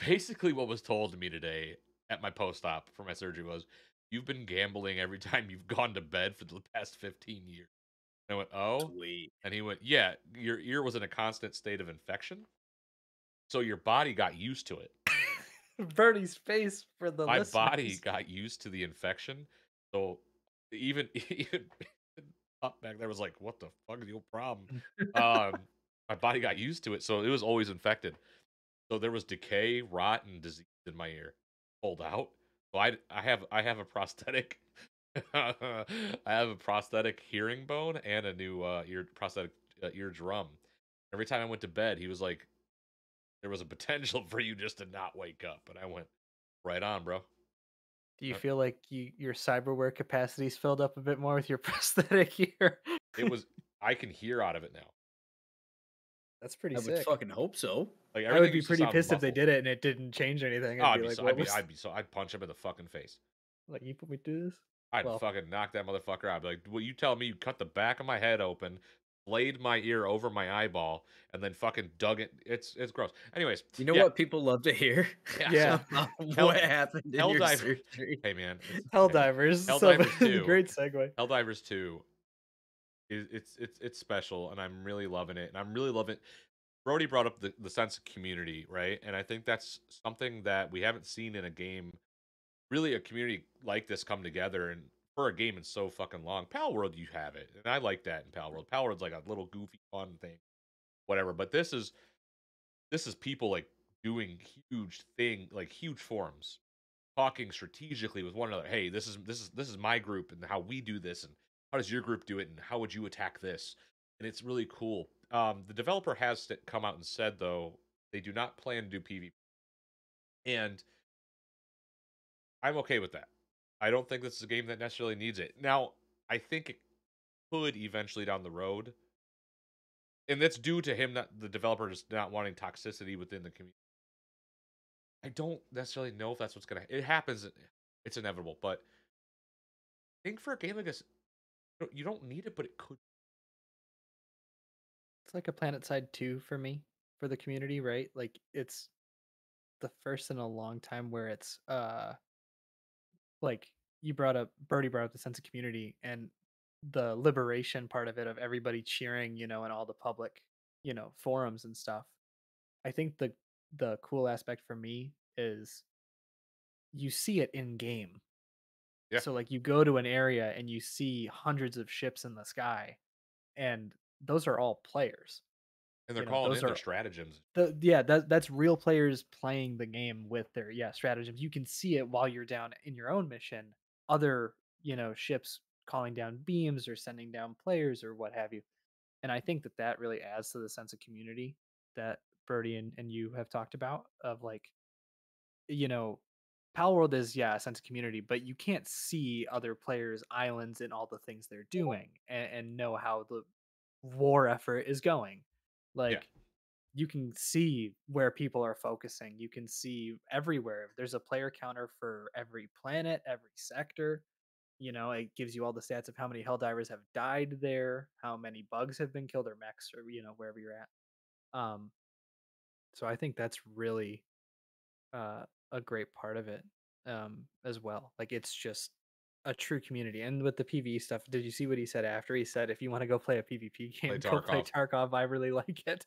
S1: Basically what was told to me today at my post-op for my surgery was, "You've been gambling every time you've gone to bed for the past 15 years." And I went, "Oh,"
S3: Sweet.
S1: and he went, "Yeah, your ear was in a constant state of infection, so your body got used to it."
S2: Birdie's face for the
S1: My body
S2: listeners.
S1: got used to the infection, so even even up back there was like, "What the fuck is your problem?" My body got used to it, so it was always infected. So there was decay, rot, and disease in my ear, pulled out. So I have a prosthetic. I have a prosthetic hearing bone and a new ear prosthetic eardrum. Every time I went to bed, he was like, "There was a potential for you just to not wake up," and I went, "Right on, bro."
S2: Do you
S1: Uh,
S2: feel like your cyberware capacity's filled up a bit more with your prosthetic ear?
S1: It was I can hear out of it now.
S2: That's pretty
S3: I would
S2: sick.
S3: fucking hope so.
S1: Like
S2: I would
S1: everything
S2: be
S1: used to
S2: pretty
S1: sound
S2: pissed if they
S1: muffled.
S2: did it and it didn't change anything.
S1: Oh,
S2: I'd be like, "What was
S1: I'd punch him in the fucking face.
S2: like you put me through this?"
S1: I'd
S2: Well,
S1: fucking knock that motherfucker out. I'd be like, "Well, you tell me you cut the back of my head open, flayed my ear over my eyeball, and then fucking dug it." It's gross. Anyways,
S3: You know
S1: yeah,
S3: what people love to hear?
S1: yeah. So
S2: yeah.
S3: About
S1: Hell
S3: what happened in your
S1: Helldiver.
S3: surgery.
S1: Hey man, it's
S2: Helldivers. So
S1: Helldivers two.
S2: great segue.
S1: Helldivers 2 is it's special, and I'm really loving it. And I'm really loving. Brody brought up the sense of community, right? And I think that's something that we haven't seen in a game, really a community like this come together and for a game in so fucking long. Pal World, you have it, and I like that in Pal World. Pal World's like a little goofy fun thing, whatever. But this is people like doing huge thing, like huge forums, talking strategically with one another. Hey, this is my group, and how we do this, and how does your group do it, and how would you attack this? And it's really cool. The developer has come out and said though they do not plan to do PvP, and I'm okay with that. I don't think this is a game that necessarily needs it. Now, I think it could eventually down the road, and that's due to him, not the developer, just not wanting toxicity within the community. I don't necessarily know if that's what's gonna. It happens. It's inevitable, but I think for a game like this, you don't need it, but it could.
S2: It's like a Planet Side 2 for me, for the community, right? Like it's the first in a long time where it's like you brought up Birdie brought up the sense of community and the liberation part of it of everybody cheering, you know, and all the public, you know, forums and stuff. I think the cool aspect for me is you see it in game.
S1: Yeah,
S2: So like you go to an area and you see hundreds of ships in the sky and those are all players.
S1: and they're
S2: You know,
S1: calling
S2: those
S1: in their
S2: are
S1: stratagems.
S2: that's real players playing the game with their stratagems. You can see it while you're down in your own mission. Other, you know, ships calling down beams or sending down players or what have you. And I think that that really adds to the sense of community that Birdie and you have talked about of like, you know, Pal World is a sense of community, but you can't see other players' islands and all the things they're doing and know how the war effort is going.
S1: Yeah,
S2: Like you can see where people are focusing. You can see everywhere. There's a player counter for every planet, every sector. You know, it gives you all the stats of how many Helldivers have died there, how many bugs have been killed or mechs or you know wherever you're at. Um, so I think that's really uh, a great part of it as well. Like it's just a true community. And with the PvE stuff, did you see what he said after? He said, "If you want to go play a PvP
S1: play
S2: game, go play
S1: Tarkov.
S2: Tarkov. I really like it."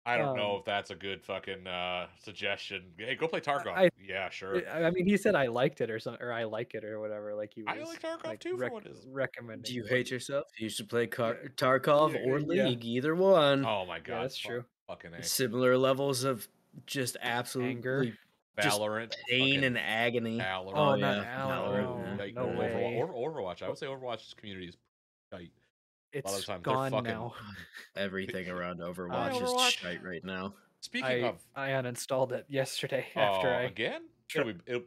S1: I don't know
S2: Um,
S1: if that's a good fucking suggestion. Hey, go play Tarkov.
S2: I
S1: Yeah, sure.
S2: I mean, he said I liked it or something, or I like it or whatever. Like he
S1: I
S2: was
S1: like Tarkov
S2: like
S1: too for what it is.
S3: Do
S2: recommending
S3: you
S2: it.
S3: hate yourself? You should play
S2: Yeah,
S3: Tarkov or
S2: yeah,
S3: League, either one.
S1: Oh my
S2: yeah.
S1: god,
S2: That's true.
S1: fucking A.
S3: Similar levels of just
S2: Anger.
S3: absolutely just
S1: Valorant,
S3: pain
S1: fucking
S3: and agony.
S1: Valorant.
S3: Oh
S2: Oh, not
S3: yeah,
S2: Valor.
S3: Valorant.
S2: Oh,
S3: Yeah.
S1: Yike.
S2: no
S1: Overwatch,
S2: way.
S1: Overwatch. I would say Overwatch's community is tight. A lot of
S2: It's
S1: the times they're
S2: gone
S1: fucking.
S2: now.
S3: Everything around
S1: Hi,
S3: Overwatch is
S1: Overwatch.
S3: shite right now.
S1: Speaking of,
S2: I uninstalled it yesterday after I.
S1: again,
S2: Tr-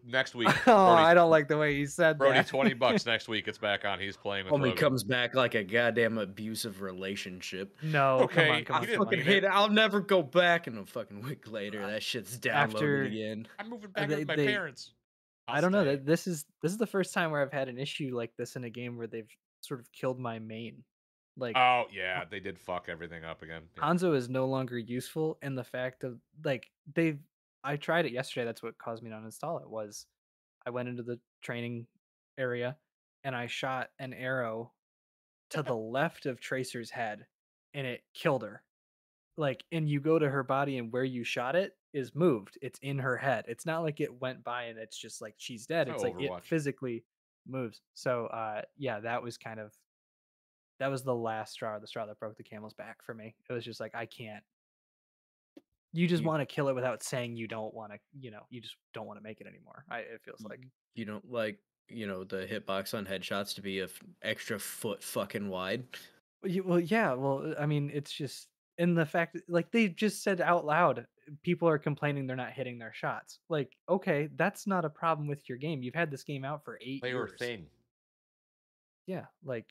S1: next week,
S2: oh,
S1: Brody.
S2: I don't like the way you said
S1: Brody,
S2: that.
S1: $20 next week. It's back on. He's playing with
S3: Homie
S1: Rogan.
S3: comes back like a goddamn abusive relationship.
S2: No, come
S1: Okay,
S2: on, come
S3: I
S2: on,
S1: he
S2: come
S1: didn't
S2: on.
S3: fucking
S1: mean
S3: hate
S1: it.
S3: it. I'll never go back. And a fucking week later, that shit's downloaded
S2: After
S3: again.
S1: I'm moving back in
S2: they
S1: with my
S2: they
S1: parents.
S2: I don't know that this is the first time where I've had an issue like this in a game where they've sort of killed my main. Like
S1: Oh yeah, they did fuck everything up again. Yeah.
S2: Hanzo is no longer useful, and the fact of like they've I tried it yesterday. That's what caused me to uninstall it. Was I went into the training area and I shot an arrow to the left of Tracer's head, and it killed her. Like, and you go to her body, and where you shot it is moved. It's in her head. It's not like it went by and it's just like she's dead.
S1: So
S2: It's like it
S1: Overwatch.
S2: physically moves. So, yeah, that was kind of that was the last straw, the straw that broke the camel's back for me. It was just like I can't. You just
S3: You
S2: want to kill it without saying you don't want to. You just don't want to make it anymore. It feels like.
S3: you don't like the hitbox on headshots to be a extra foot fucking wide.
S2: Well, yeah. Well, I mean, it's just in the fact, like they just said out loud, people are complaining they're not hitting their shots. Like, okay, that's not a problem with your game. You've had this game out for 8
S1: Player
S2: years.
S1: thing.
S2: Yeah, like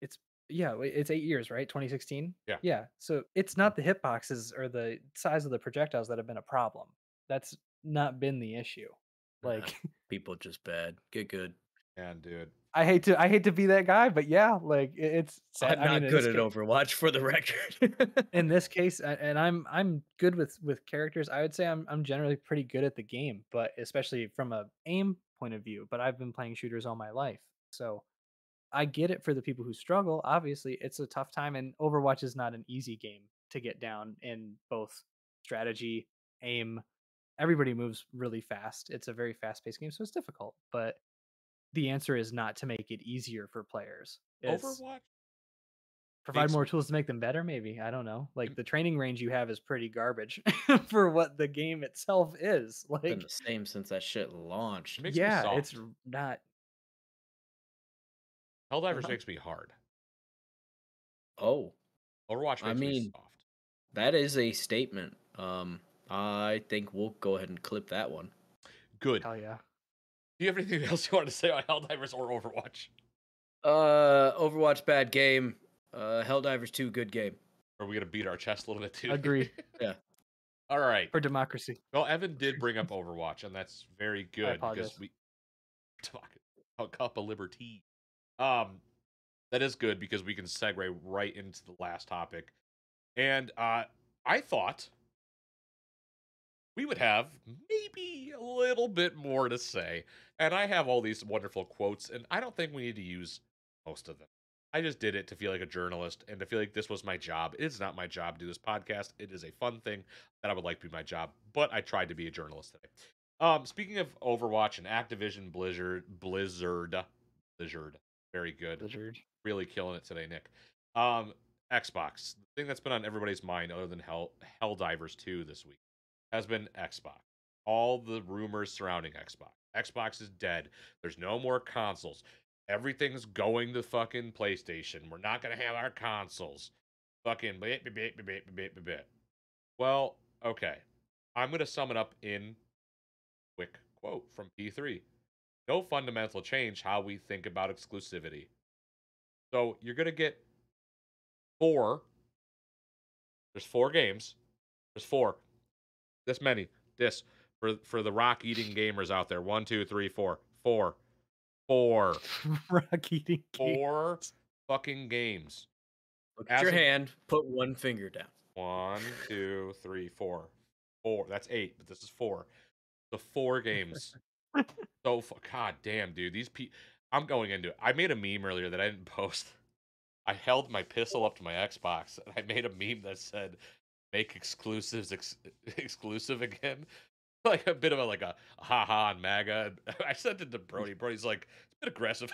S2: it's it's 8 years, right? 2016.
S1: Yeah.
S2: Yeah. So it's not the hitboxes or the size of the projectiles that have been a problem. That's not been the issue. Like,
S3: People just bad. Get good.
S1: And dude,
S2: I hate to be that guy, but yeah, like it's sad.
S3: I'm
S2: I mean,
S3: not good at Overwatch, for the record.
S2: in this case, and I'm good with characters. I would say I'm generally pretty good at the game, but especially from a aim point of view. But I've been playing shooters all my life, so I get it for the people who struggle. Obviously, it's a tough time, and Overwatch is not an easy game to get down in both strategy, aim. Everybody moves really fast. It's a very fast-paced game, so it's difficult. But the answer is not to make it easier for players. It's
S1: Overwatch
S2: provide
S1: makes
S2: more
S1: me-
S2: tools to make them better, maybe. I don't know. Like
S1: It-
S2: the training range you have is pretty garbage for what the game itself is.
S3: Been
S2: Like,
S3: the same since that shit launched.
S1: It makes me
S2: yeah, it's
S1: soft.
S2: not.
S1: Helldivers
S2: Uh-huh.
S1: makes me hard.
S3: Oh,
S1: Overwatch
S3: I
S1: makes me
S3: mean-
S1: soft.
S3: that is a statement. I think we'll go ahead and clip that one.
S1: Good.
S2: Hell yeah.
S1: Do you have anything else you want to say on Helldivers or Overwatch?
S3: Overwatch bad game. Helldivers 2 good game.
S1: Or are we gonna beat our chest a little bit too?
S2: Agree.
S3: Yeah.
S1: All right.
S2: For democracy.
S1: Well, Evan did bring up Overwatch, and that's very good because
S2: apologize.
S1: we talk a cup of liberty. That is good because we can segue right into the last topic. And I thought we would have maybe a little bit more to say. And I have all these wonderful quotes, and I don't think we need to use most of them. I just did it to feel like a journalist and to feel like this was my job. It is not my job to do this podcast. It is a fun thing that I would like to be my job, but I tried to be a journalist today. Speaking of Overwatch and Activision Blizzard, very good.
S2: Blizzard.
S1: Really killing it today, Nick. Xbox. The thing that's been on everybody's mind other than Helldivers 2 this week has been Xbox. All the rumors surrounding Xbox. Xbox is dead. There's no more consoles. Everything's going to fucking PlayStation. We're not going to have our consoles. Fucking bit. Well, okay. I'm going to sum it up in quick quote from P3. No fundamental change how we think about exclusivity. So you're going to get 4. There's 4 games. There's 4. This many. This. For the rock eating gamers out there. 1, 2, 3, 4. 4.
S2: Rock eating.
S1: 4 fucking games.
S3: Look at
S1: As
S3: your
S1: of-
S3: hand. Put one finger down.
S1: 1, 2, 3, 4. 4. That's 8, but this is 4. The 4 games. So god damn, dude. I'm going into it. I made a meme earlier that I didn't post. I held my pistol up to my Xbox and I made a meme that said, make exclusives exclusive again. Like a bit of a haha on MAGA. I sent it to Brody. Brody's like, it's a bit aggressive.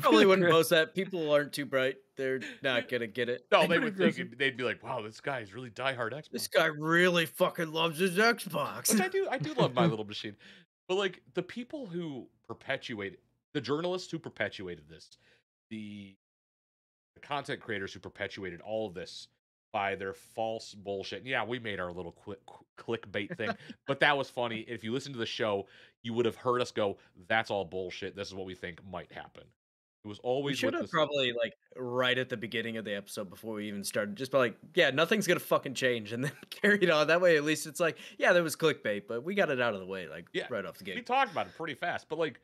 S3: Probably wouldn't post that. People aren't too bright. They're not gonna get it.
S1: No, they would think they'd be like, wow, this guy's really diehard Xbox.
S3: This guy really fucking loves his Xbox.
S1: Which I do love My Little Machine. But like the people who perpetuate, the journalists who perpetuated this, the content creators who perpetuated all of this by their false bullshit. And yeah, we made our little clickbait thing, but that was funny. If you listen to the show, you would have heard us go, "That's all bullshit. This is what we think might happen." It was
S3: We
S1: always
S3: should
S1: with
S3: have
S1: this.
S3: probably like right at the beginning of the episode before we even started, just be like, yeah, nothing's gonna fucking change, and then carried on. That way, at least it's like, yeah, there was clickbait, but we got it out of the way, like
S1: Yeah,
S3: right off the
S1: we
S3: gate.
S1: talked about it pretty fast, but like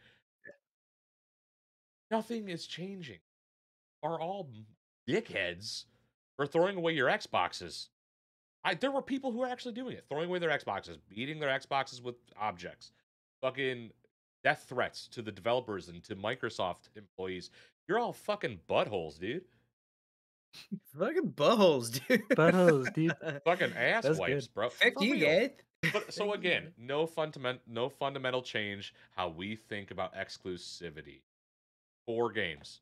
S1: nothing is changing. Are all dickheads for throwing away your Xboxes? There were people who were actually doing it, throwing away their Xboxes, beating their Xboxes with objects, fucking death threats to the developers and to Microsoft employees. You're all fucking buttholes, dude.
S3: Fucking buttholes, dude.
S2: Buttholes, dude.
S1: Fucking ass
S2: That's
S1: wipes,
S2: good.
S1: bro.
S3: Fuck
S1: For
S3: you,
S1: real.
S3: guys.
S1: But so again, no fundamental change how we think about exclusivity for games.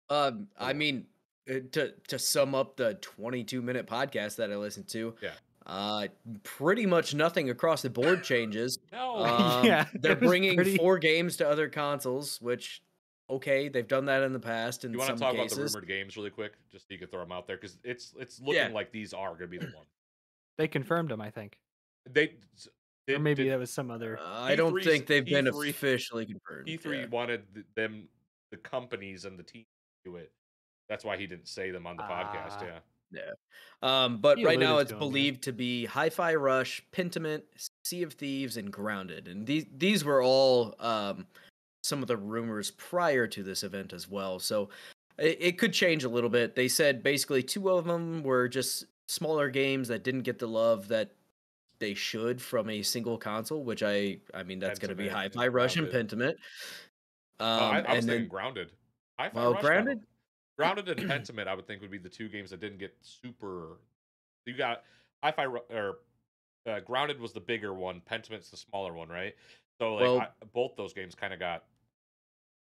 S3: I mean, to sum up the 22-minute podcast that I listened to,
S1: Yeah.
S3: pretty much nothing across the board changes.
S1: No.
S2: Yeah,
S3: They're
S2: it was
S3: bringing
S2: pretty-
S3: 4 games to other consoles, which okay, they've done that in the past. In
S1: You want
S3: some
S1: to talk
S3: cases.
S1: about the rumored games really quick, just so you can throw them out there, because it's looking like these are going to be the one.
S2: They confirmed them, I think.
S1: Or
S2: maybe that was some other.
S3: I don't think they've been
S1: E3
S3: officially confirmed.
S1: E3 wanted the companies and the team to do it. That's why he didn't say them on the podcast. Yeah.
S3: Yeah. But
S2: He
S3: right now
S2: alluded
S3: it's
S2: to 'em, yeah.
S3: believed to be Hi-Fi Rush, Pentiment, Sea of Thieves, and Grounded. And these were all some of the rumors prior to this event as well. So it could change a little bit. They said basically 2 of them were just smaller games that didn't get the love that they should from a single console, which I mean that's going to be
S1: Pentiment and
S3: Hi-Fi Rush and
S1: Grounded.
S3: Pentiment.
S1: I was
S3: And
S1: thinking
S3: then
S1: Grounded. Hi-Fi
S3: well,
S1: Rush Grounded and Pentiment, I would think would be the 2 games that didn't get super. You got Grounded was the bigger one. Pentiment's the smaller one, right? So like both those games kind of got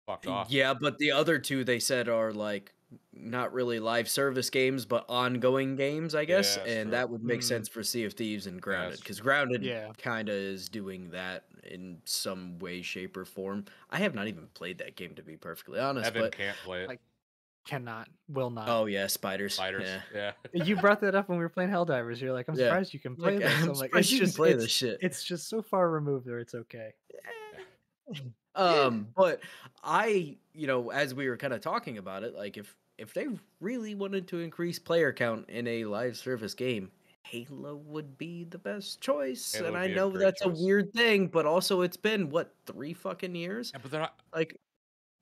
S1: fucked off.
S3: Yeah, but the other 2 they said are like not really live service games, but ongoing games, I guess.
S1: Yeah, that's
S3: And
S1: true.
S3: that would make sense for Sea of Thieves and Grounded,
S1: that's
S3: because
S1: true.
S3: Grounded
S2: Yeah.
S3: kind of is doing that in some way, shape, or form. I have not even played that game, to be perfectly honest.
S1: Evan
S3: But
S1: can't play it.
S2: Like, cannot, will not.
S3: oh yeah, spiders.
S1: Spiders.
S3: Yeah.
S1: Yeah.
S2: You brought that up when we were playing Helldivers. You're like, I'm
S3: Yeah.
S2: surprised you can play
S3: Like,
S2: this.
S3: I'm
S2: I'm like,
S3: surprised
S2: it's
S3: you can
S2: just
S3: play
S2: it's,
S3: this shit.
S2: it's just so far removed there. It's okay.
S3: But I, as we were kind of talking about it, like if they really wanted to increase player count in a live service game, Halo would be the best choice.
S1: Halo
S3: And
S1: would
S3: I
S1: be a
S3: know
S1: great
S3: that's
S1: choice.
S3: a weird thing, but also it's been what, 3 fucking years?
S1: Yeah, but they're not.
S3: Like,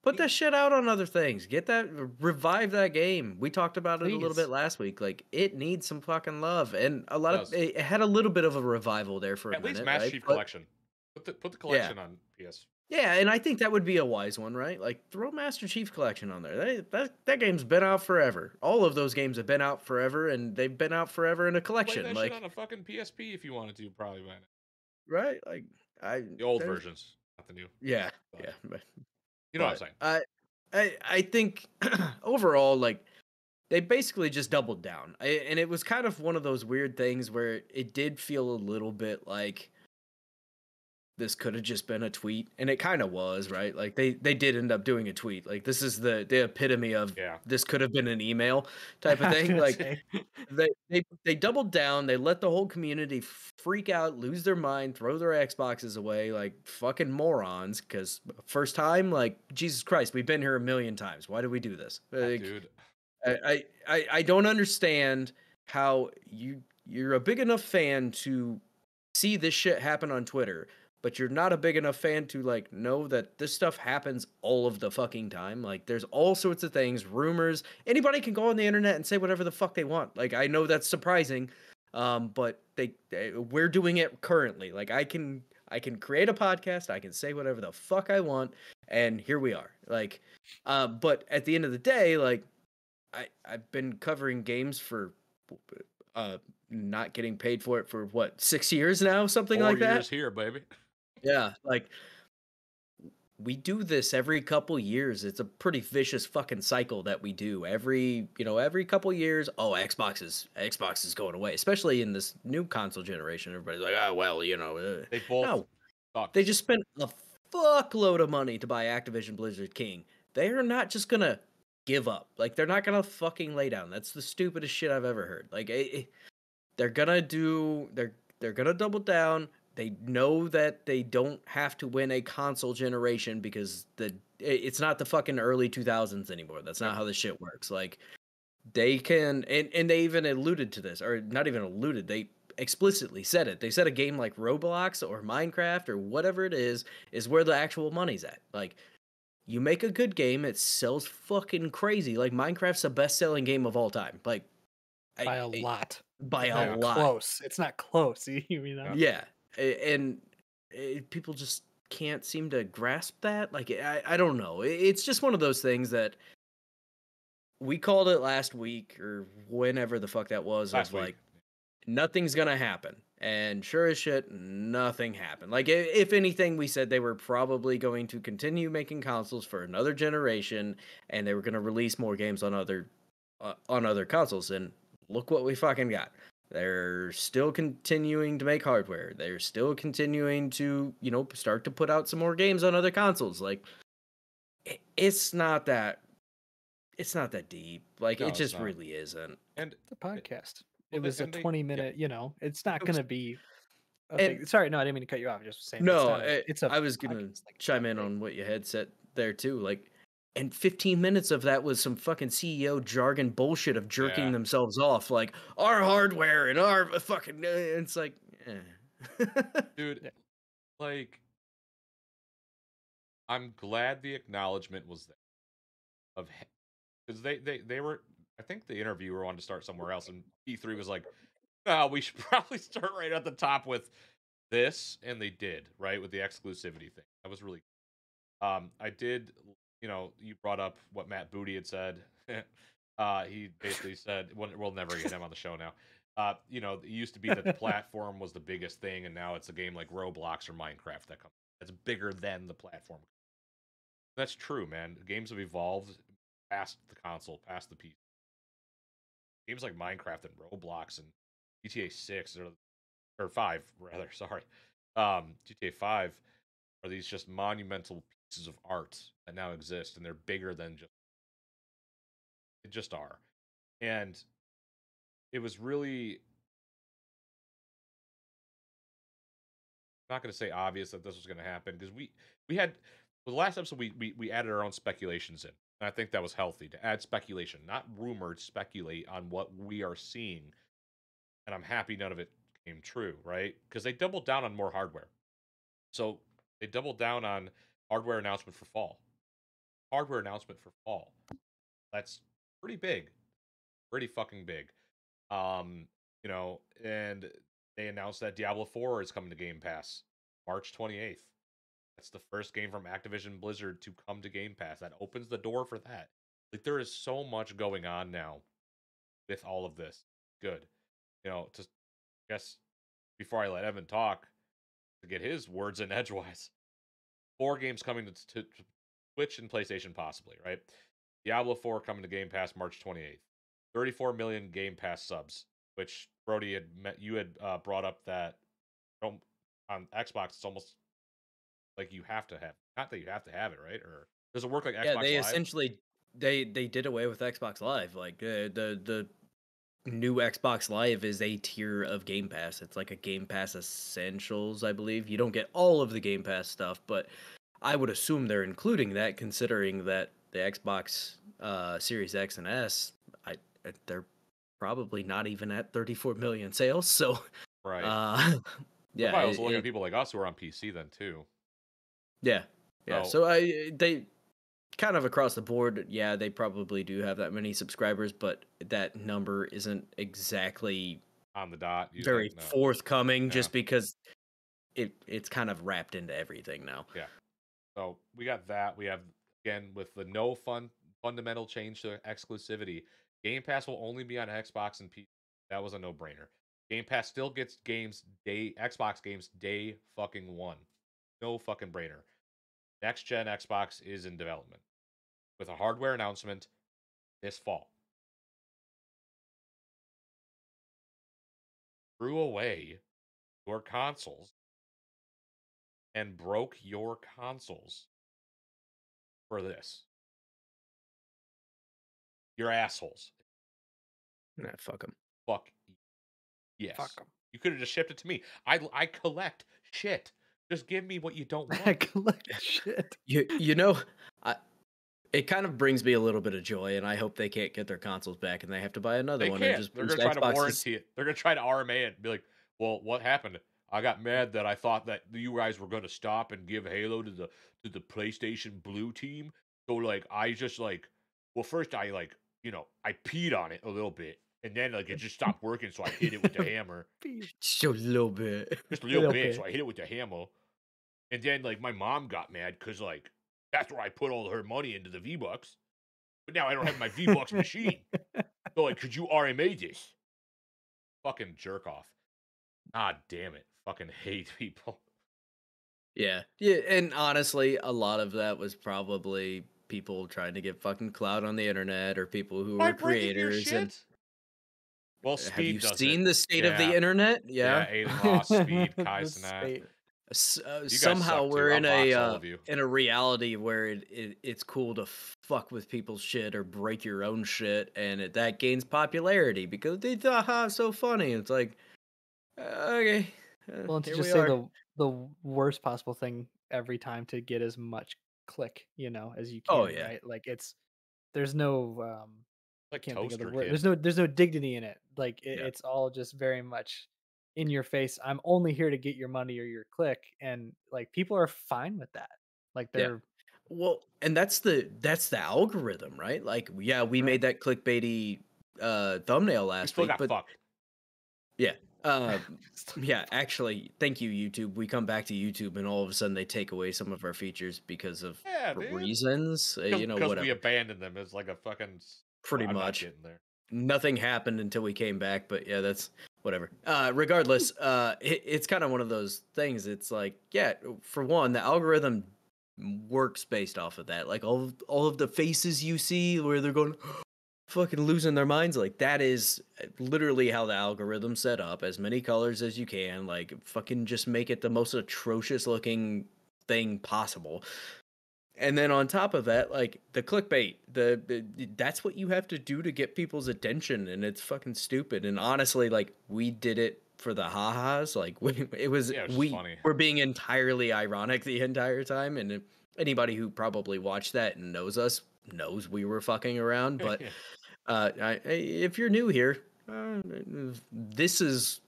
S3: put that shit out on other things. Get that, revive that game. We talked about it a little
S2: Please.
S3: bit last week. Like, it needs some fucking love, and a lot
S1: does.
S3: of it had a little bit of a revival there for a
S1: At
S3: minute.
S1: least Master
S3: right?
S1: Chief
S3: But-
S1: Collection. Put the collection on PS.
S3: Yeah, and I think that would be a wise one, right? Like, throw Master Chief Collection on there. That game's been out forever. All of those games have been out forever, and they've been out forever in a
S1: Play
S3: collection.
S1: that
S3: Like,
S1: shit on a fucking PSP if you wanted to, probably by now.
S3: right? Like,
S1: The old
S3: there's-
S1: versions, not the new.
S3: Yeah,
S1: But-
S3: yeah. But,
S1: You know what I'm saying?
S3: I think overall, like, they basically just doubled down, and it was kind of one of those weird things where it did feel a little bit like this could have just been a tweet, and it kind of was, right? Like they did end up doing a tweet. Like, this is the epitome of
S1: Yeah.
S3: this could have been an email type of
S2: I was
S3: thing.
S2: gonna
S3: Like
S2: say.
S3: they doubled down. They let the whole community freak out, lose their mind, throw their Xboxes away like fucking morons. Because first time, like, Jesus Christ, we've been here a million times. Why do we do this? Like,
S1: Dude.
S3: I don't understand how you're a big enough fan to see this shit happen on Twitter, but you're not a big enough fan to like know that this stuff happens all of the fucking time. Like, there's all sorts of things, rumors. Anybody can go on the internet and say whatever the fuck they want. Like, I know that's surprising, but we're doing it currently. Like, I can create a podcast, I can say whatever the fuck I want, and here we are. Like, but at the end of the day, like, I've been covering games for not getting paid for it for what, 6 years now, something
S1: 4
S3: like that.
S1: years here, baby.
S3: Yeah, like we do this every couple years. It's a pretty vicious fucking cycle that we do every couple years. Oh, Xbox is going away, especially in this new console generation. Everybody's like, oh well,
S1: They both
S3: no,
S1: sucked.
S3: they just spent a fuckload of money to buy Activision Blizzard King. They are not just gonna give up. Like they're not gonna fucking lay down. That's the stupidest shit I've ever heard. Like they're gonna they're gonna double down. They know that they don't have to win a console generation because it's not the fucking early 2000s anymore. That's not how this shit works. Like they can, and they even alluded to this, or not even alluded. They explicitly said it. They said a game like Roblox or Minecraft or whatever it is where the actual money's at. Like you make a good game, it sells fucking crazy. Like Minecraft's the best-selling game of all time. Like
S2: By a lot.
S3: by
S2: It's
S3: a
S2: not
S3: lot.
S2: close. It's not close. You know?
S3: Yeah, and people just can't seem to grasp that. Like I don't know. It's just one of those things that we called it last week or whenever the fuck that was.
S1: Last
S3: Of
S1: week.
S3: like nothing's gonna happen, and sure as shit, nothing happened. Like if anything, we said they were probably going to continue making consoles for another generation, and they were going to release more games on other consoles. And look what we fucking got. They're still continuing to make hardware. They're still continuing to, start to put out some more games on other consoles. Like, it's not that deep. Like,
S1: No,
S3: it
S1: it's
S3: just
S1: not.
S3: really isn't.
S1: And
S2: It's a podcast.
S1: well,
S2: It was a
S1: and they-
S2: 20-minute, it's not
S3: It
S2: going
S3: was-
S2: to be a
S3: and-
S2: big, sorry, no, I didn't mean to cut you off. I was just saying,
S3: No,
S2: it's a
S3: I was gonna
S2: podcast, like,
S3: chime in
S2: update.
S3: on what you had said there too. Like, and 15 minutes of that was some fucking CEO jargon bullshit of jerking
S1: Yeah.
S3: themselves off, like our hardware and our fucking. It's like,
S1: dude,
S2: Yeah.
S1: like, I'm glad the acknowledgement was there of because they were. I think the interviewer wanted to start somewhere else, and E3 was like, "No, we should probably start right at the top with this," and they did, right, with the exclusivity thing. That was really. I did. You brought up what Matt Booty had said. He basically said, "We'll never get him on the show now." It used to be that the platform was the biggest thing, and now it's a game like Roblox or Minecraft that's bigger than the platform. That's true, man. Games have evolved past the console, past the PC. Games like Minecraft and Roblox and GTA 6 or 5 rather, sorry. GTA 5 are these just monumental pieces of art that now exist, and they're bigger than they just are. And it was really, I'm not going to say obvious that this was going to happen, because we had the last episode we added our own speculations in, and I think that was healthy to add speculation, not rumored, speculate on what we are seeing. And I'm happy none of it came true, right? Because they doubled down on more hardware. So they doubled down on hardware announcement for fall. Hardware announcement for fall. That's pretty big. Pretty fucking big. And they announced that Diablo 4 is coming to Game Pass March 28th. That's the first game from Activision Blizzard to come to Game Pass. That opens the door for that. Like, there is so much going on now with all of this. Good. To guess before I let Evan talk to get his words in edgewise. 4 games coming to Switch and PlayStation possibly, right? Diablo 4 coming to Game Pass March 28th. 34 million Game Pass subs, which Brody had brought up that on Xbox it's almost like you have to have, not that you have to have it, right? Or does it work like Xbox
S3: yeah, they
S1: Live?
S3: essentially they did away with Xbox Live. Like the new Xbox Live is a tier of Game Pass. It's like a Game Pass Essentials, I believe. You don't get all of the Game Pass stuff, but I would assume they're including that, considering that the Xbox Series X and S, they're probably not even at 34 million sales. So,
S1: Right.
S3: yeah,
S1: I was looking at people like us who are on PC then too.
S3: Yeah, yeah.
S1: So
S3: They kind of across the board, yeah, they probably do have that many subscribers, but that number isn't exactly
S1: on the dot.
S3: very forthcoming,
S1: Yeah.
S3: just because it's kind of wrapped into everything now.
S1: Yeah. So we got that. We have, again, with the fundamental change to exclusivity, Game Pass will only be on Xbox and PC. That was a no-brainer. Game Pass still gets games Xbox games day fucking one. No fucking brainer. Next gen Xbox is in development with a hardware announcement this fall. Threw away your consoles and broke your consoles for this. You're assholes.
S3: Nah, fuck them.
S1: Fuck. Yes.
S2: Fuck 'em.
S1: You could have just shipped it to me. I collect shit. Just give me what you don't
S2: I
S1: want.
S2: collect shit.
S3: You know, it kind of brings me a little bit of joy, and I hope they can't get their consoles back and they have to buy another
S1: They
S3: one.
S1: can't.
S3: And just
S1: They're
S3: boost
S1: gonna try to
S3: Xbox's-
S1: warranty it. They're gonna try to RMA it and be like, "Well, what happened? I got mad that I thought that you guys were gonna stop and give Halo to the PlayStation Blue team. So like, I just like, well, first I like, I peed on it a little bit, and then like it just stopped working, so I hit it with the hammer,
S3: Just a little bit.
S1: just a little
S2: Little
S1: bit.
S2: bit.
S1: So I hit it with the hammer, and then like my mom got mad because like that's where I put all her money into the V-Bucks, but now I don't have my V-Bucks machine. So like, could you RMA this? Fucking jerk off. God damn it. Fucking hate people.
S3: Yeah, and honestly, a lot of that was probably people trying to get fucking clout on the internet or people who
S1: By
S3: were
S1: breaking your
S3: creators. And
S1: shit? Well,
S3: have
S1: Speed
S3: you
S1: does
S3: seen
S1: it.
S3: the state of the
S1: Yeah.
S3: internet?
S1: Yeah,
S3: Yeah.
S1: Aiden Ross, Speed, Kai
S2: The
S1: Sinat.
S2: state.
S1: guys
S3: Somehow
S1: suck, too.
S3: we're
S1: I'll
S3: in
S1: box all of you.
S3: a reality where it's cool to fuck with people's shit or break your own shit, and that gains popularity because they thought, "Ha, so funny." It's like, okay,
S2: Well, and to
S3: here
S2: just
S3: we
S2: say
S3: are.
S2: the worst possible thing every time to get as much click, as you
S3: Oh
S2: can,
S3: yeah,
S2: right? Like there's no I
S1: Like
S2: can't think of the
S1: Toaster
S2: word.
S1: Kid.
S2: There's no dignity in it. Like
S3: Yeah.
S2: it's all just very much in your face. I'm only here to get your money or your click, and like people are fine with that. Like
S3: yeah.
S2: they're
S3: Well, and that's the algorithm, right? Like, yeah, we
S2: Right.
S3: made that clickbaity thumbnail
S1: We
S3: last
S1: still
S3: week,
S1: got
S3: but
S1: fucked.
S3: yeah. Yeah, actually, thank you, YouTube. We come back to YouTube, and all of a sudden they take away some of our features because of
S1: Yeah, dude.
S3: reasons.
S1: Because
S3: Whatever.
S1: we abandoned them as like a fucking...
S3: Pretty
S1: I'm not
S3: much.
S1: getting there.
S3: Nothing happened until we came back, but yeah, that's whatever. Regardless, it's kind of one of those things. It's like, yeah, for one, the algorithm works based off of that. Like all of the faces you see where they're going fucking losing their minds, like that is literally how the algorithm's set up. As many colors as you can, like fucking just make it the most atrocious looking thing possible. And then on top of that, like the clickbait, that's what you have to do to get people's attention, and it's fucking stupid. And honestly, like we did it for the ha-has. Like it was
S1: Yeah, it was just
S3: we
S1: funny.
S3: were being entirely ironic the entire time, and anybody who probably watched that and knows us knows we were fucking around. But if you're new here, this is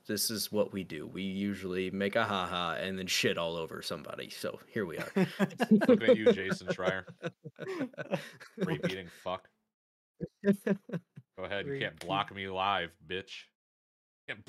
S3: what we do. We usually make a haha and then shit all over somebody. So here we are.
S1: Looking at you, Jason Schreier. Rape eating fuck. Go ahead. You
S2: Rape
S1: can't block me live, bitch. Can't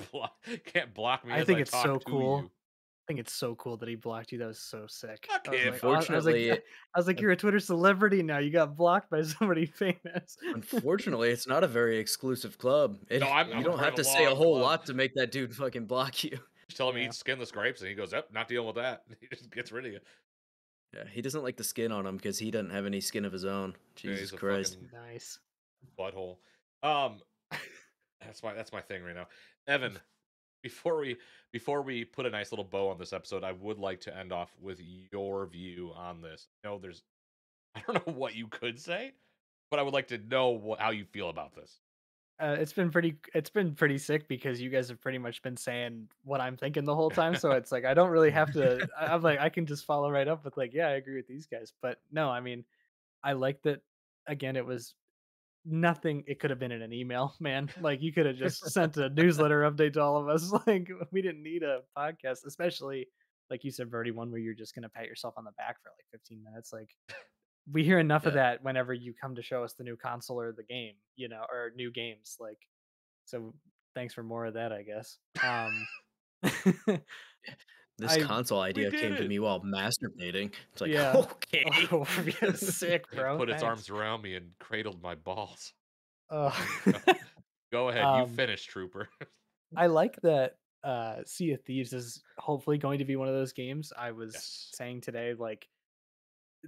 S1: block me
S2: I
S1: as
S2: think
S1: I
S2: it's
S1: talk
S2: so
S1: to
S2: cool.
S1: you.
S2: I think it's so cool that he blocked you. That was so sick.
S1: Fuck
S2: I was
S1: him.
S2: like,
S3: Unfortunately,
S2: I was like, you're a Twitter celebrity now. You got blocked by somebody famous.
S3: unfortunately, it's not a very exclusive club.
S1: No, I'm
S3: You don't
S1: part
S3: have
S1: of
S3: to
S1: a
S3: say a
S1: long
S3: whole
S1: club.
S3: lot to make that dude fucking block you.
S1: Just tell him he
S2: Yeah.
S1: eats skinless grapes, and he goes, "Yep, not dealing with that." He just gets rid of you.
S3: Yeah, he doesn't like the skin on him because he doesn't have any skin of his own.
S1: Yeah,
S3: Jesus
S1: he's a
S3: Christ.
S1: fucking
S2: Nice.
S1: butthole. That's my thing right now. Evan, before we put a nice little bow on this episode, I would like to end off with your view on this. I don't know what you could say, but I would like to know how you feel about this.
S2: It's been pretty sick because you guys have pretty much been saying what I'm thinking the whole time. So it's like I don't really have to. I'm like I can just follow right up with like, yeah, I agree with these guys. But no, I mean, I like that. Again, it was nothing. It could have been in an email, man. Like you could have just sent a newsletter update to all of us. Like we didn't need a podcast, especially like you said, Birdie, one where you're just gonna pat yourself on the back for like 15 minutes. Like we hear enough of
S3: Yeah.
S2: that whenever you come to show us the new console or the game, or new games. Like, so thanks for more of that, I guess.
S3: This
S2: I
S3: console idea
S1: did
S3: came to
S1: it.
S3: me while masturbating. It's like,
S2: Yeah.
S3: okay.
S2: Oh, yeah, sick,
S1: It
S2: bro.
S1: put its
S2: Thanks.
S1: arms around me and cradled my balls.
S2: Oh.
S1: Go ahead. You
S2: Um,
S1: finish, Trooper.
S2: I like that Sea of Thieves is hopefully going to be one of those games. I was
S1: Yes.
S2: saying today, like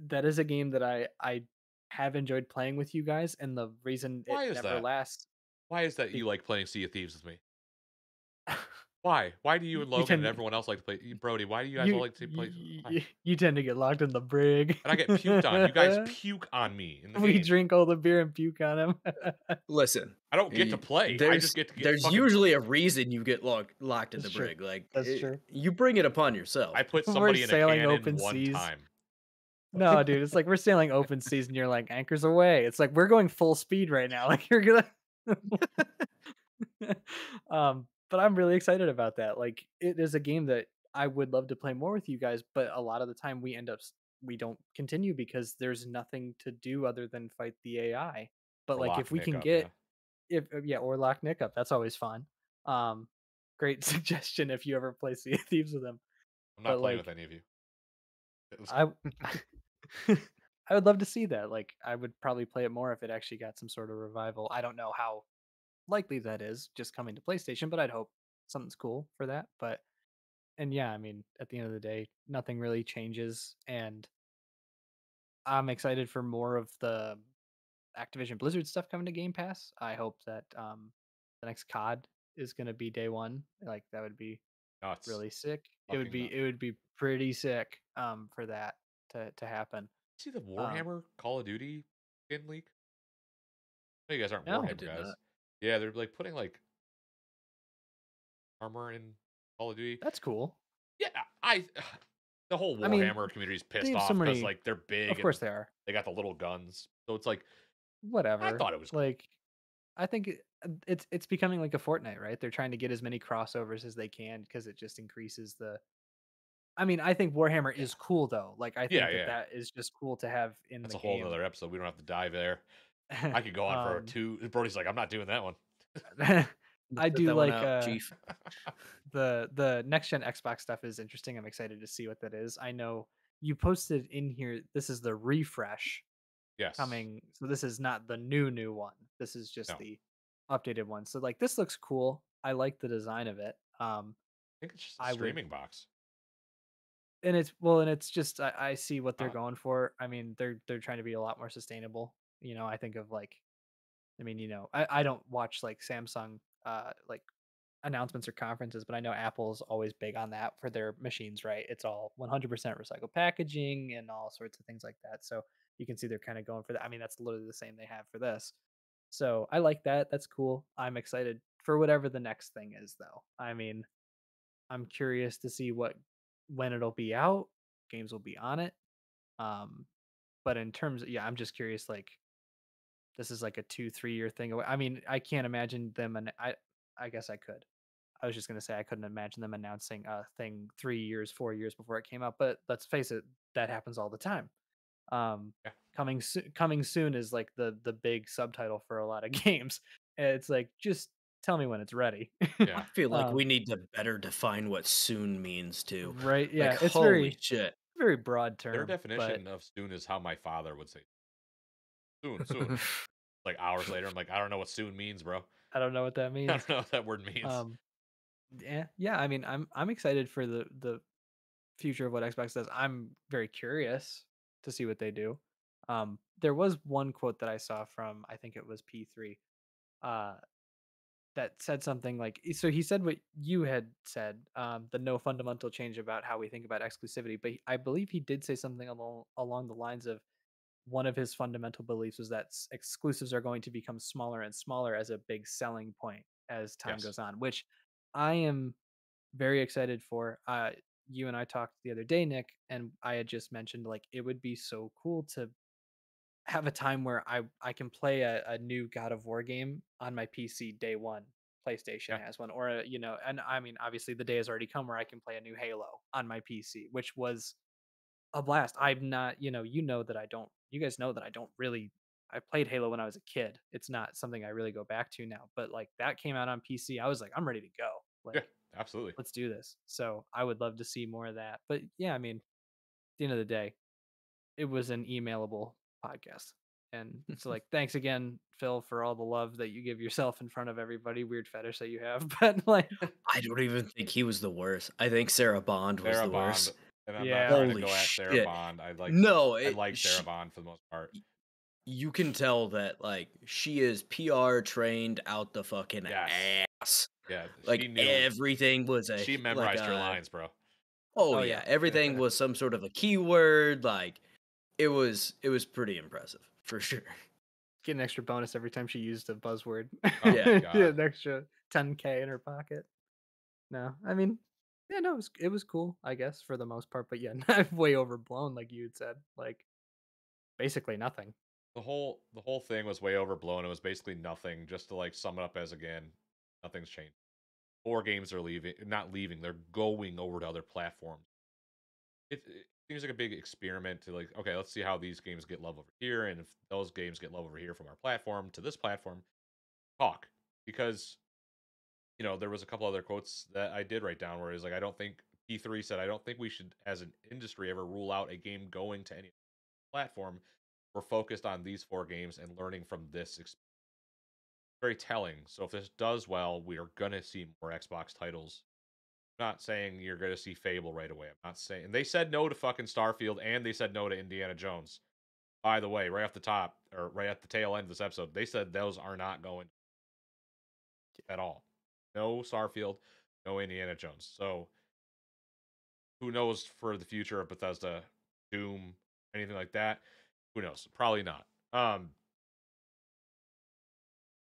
S2: that is a game that I have enjoyed playing with you guys, and the reason it
S1: Why is
S2: never
S1: that?
S2: lasts,
S1: Why is that you
S2: be-
S1: like playing Sea of Thieves with me? Why? Why do you and
S2: you
S1: Logan and
S2: tend
S1: everyone else like to play? Brody, why do you guys all like to play? Why?
S2: you tend to get locked in the brig.
S1: And I get puked on. You guys puke on me in the
S2: We
S1: game.
S2: drink all the beer and puke on him.
S3: Listen,
S1: I don't get to play. I just get to get
S3: there's
S1: fucking.
S3: usually a reason you get locked in
S2: That's
S3: the
S2: true.
S3: brig. Like
S2: That's true.
S3: you bring it upon
S1: I
S3: yourself.
S1: put
S2: We're
S1: somebody in a
S2: sailing
S1: cannon
S2: open
S1: one
S2: seas.
S1: time.
S2: No, dude, it's like we're sailing open seas and you're like anchors away. It's like we're going full speed right now. Like you're gonna but I'm really excited about that. Like it is a game that I would love to play more with you guys, but a lot of the time we end up we don't continue because there's nothing to do other than fight the AI. But
S1: Or
S2: like
S1: lock
S2: if we
S1: Nick
S2: can
S1: up, yeah.
S2: get if yeah, or lock Nick up, that's always fun. Um great suggestion if you ever play Sea of Thieves with him.
S1: I'm not
S2: But
S1: playing with
S2: like
S1: any of you. It was-
S2: I I would love to see that. Like I would probably play it more if it actually got some sort of revival. I don't know how likely that is just coming to PlayStation, but I'd hope something's cool for that. But and yeah, I mean, at the end of the day, nothing really changes and I'm excited for more of the Activision Blizzard stuff coming to Game Pass. I hope that the next COD is going to be day 1. Like that would be
S1: nuts.
S2: really sick.
S1: Fucking nuts.
S2: It would be pretty sick for that to happen.
S1: See the
S2: Um
S1: Warhammer Call of Duty skin leak? No, you guys aren't
S2: no.
S3: I
S1: Warhammer
S3: did
S1: guys.
S3: not.
S1: Yeah, they're like putting like armor in Call of Duty.
S2: That's cool.
S1: Yeah, I the whole
S2: I mean,
S1: Warhammer community's
S2: they
S1: pissed
S2: have so
S1: off because
S2: many
S1: like they're big
S2: of
S1: and
S2: course they are.
S1: they got the little guns. So it's like I
S2: Whatever.
S1: thought it was cool.
S2: Like I think it's becoming like a Fortnite, right? They're trying to get as many crossovers as they can because it just increases the. I mean, I think Warhammer
S1: Yeah,
S2: is cool though. Like I
S1: yeah,
S2: think that
S1: yeah.
S2: that is just cool to have in
S1: That's
S2: the
S1: a whole
S2: game.
S1: nother episode. We don't have to dive there. I could go on for
S2: um,
S1: 2. Brody's like, I'm not doing that one.
S2: I
S3: Set
S2: do
S3: that one
S2: like
S3: out, Chief.
S2: the next gen Xbox stuff is interesting. I'm excited to see what that is. I know you posted in here. This is the refresh
S1: Yes.
S2: coming. So this is not the new one. This is
S1: No.
S2: just
S1: I
S2: the updated one. So like this looks cool. I like the design of it.
S1: think it's just a
S2: I would
S1: streaming box.
S2: and it's well and it's just I see what they're
S1: Uh,
S2: going for. I mean, they're trying to be a lot more sustainable. You know, I think of like I mean, I don't watch like Samsung like announcements or conferences, but I know Apple's always big on that for their machines, right? It's all 100% recycled packaging and all sorts of things like that. So you can see they're kind of going for that. I mean, that's literally the same they have for this. So I like that. That's cool. I'm excited for whatever the next thing is, though. I mean, I'm curious to see when it'll be out. Games will be on it. Um, but in terms of, yeah, I'm just curious. Like, this is like a 2-3 year thing away. I mean, I can't imagine them, and I guess I could. I was just gonna say I couldn't imagine them announcing a thing 3 years, 4 years before it came out. But let's face it, that happens all the time. Um,
S1: yeah.
S2: coming soon is like the big subtitle for a lot of games. It's like just tell me when it's ready.
S3: I
S1: Yeah.
S3: feel like we
S2: um,
S3: need to better define what soon means too.
S2: right?
S3: Like
S2: Yeah, it's
S3: holy shit.
S2: very broad
S1: Their
S2: term, but
S1: definition of soon is how my father would say soon, soon. Like hours later, I'm like, I don't know what soon means, bro.
S2: I don't know what that
S1: I
S2: means.
S1: don't know what that word means.
S2: Um, yeah. I mean, I'm excited for the future of what Xbox does. I'm very curious to see what they do. There was one quote that I saw from I think it was P3 uh, that said something like so he said what you had said, the no fundamental change about how we think about exclusivity, but I believe he did say something along the lines of one of his fundamental beliefs was that exclusives are going to become smaller and smaller as a big selling point as time
S1: Yes.
S2: goes on, which I am very excited for. You and I talked the other day, Nick, and I had just mentioned like it would be so cool to have a time where I can play a new God of War game on my PC day one. PlayStation
S1: Yeah.
S2: has one, or and I mean, obviously the day has already come where I can play a new Halo on my PC, which was a blast. I'm not, you know that I don't. You guys know that I don't really. I played Halo when I was a kid. It's not something I really go back to now. But like that came out on PC, I was like, I'm ready to go.
S1: Yeah.
S2: Like
S1: Absolutely.
S2: let's do this. So I would love to see more of that. But yeah, I mean, at the end of the day, it was an emailable podcast. And so, like, thanks again, Phil, for all the love that you give yourself in front of everybody. Weird fetish that you have, but like,
S3: I don't even think he was the worst. I think Sarah Bond was
S1: Sarah
S3: the
S1: Bond,
S3: worst.
S1: and I'm not
S2: yeah,
S1: trying to
S3: Holy
S1: go at Sarah
S3: shit.
S1: Bond.
S3: No,
S1: I like Sarah Bond for the most part.
S3: you can tell that like she is PR trained out the fucking
S1: Yes.
S3: ass.
S1: Yeah, she
S3: Like
S1: knew.
S3: everything was
S1: She
S3: like
S1: memorized her lines, bro.
S3: oh
S2: Oh,
S3: yeah,
S2: yeah.
S3: everything was some sort of a keyword. Like it was pretty impressive for sure.
S2: Get an extra bonus every time she used a buzzword.
S1: Oh
S3: Yeah.
S1: my
S2: Get
S1: god.
S2: an extra 10K in her pocket. No, I mean, yeah, no, it was cool, I guess, for the most part. But yeah, not way overblown, like you had said. Like, basically nothing.
S1: The whole thing was way overblown. It was basically nothing. Just to like sum it up as again, nothing's changed. 4 games are leaving, not leaving. They're going over to other platforms. It seems like a big experiment to like, okay, let's see how these games get love over here, and if those games get love over here from our platform to this platform, talk. Because there was a couple other quotes that I did write down where it's like, I don't think P3 said, I don't think we should, as an industry, ever rule out a game going to any platform. We're focused on these 4 games and learning from this experience. Very telling. So if this does well, we are gonna see more Xbox titles. I'm not saying you're gonna see Fable right away. I'm not saying, and they said no to fucking Starfield, and they said no to Indiana Jones. By the way, right off the top, or right at the tail end of this episode, they said those are not going at all. No Starfield, no Indiana Jones. So who knows for the future of Bethesda, Doom, anything like that? Who knows? Probably not.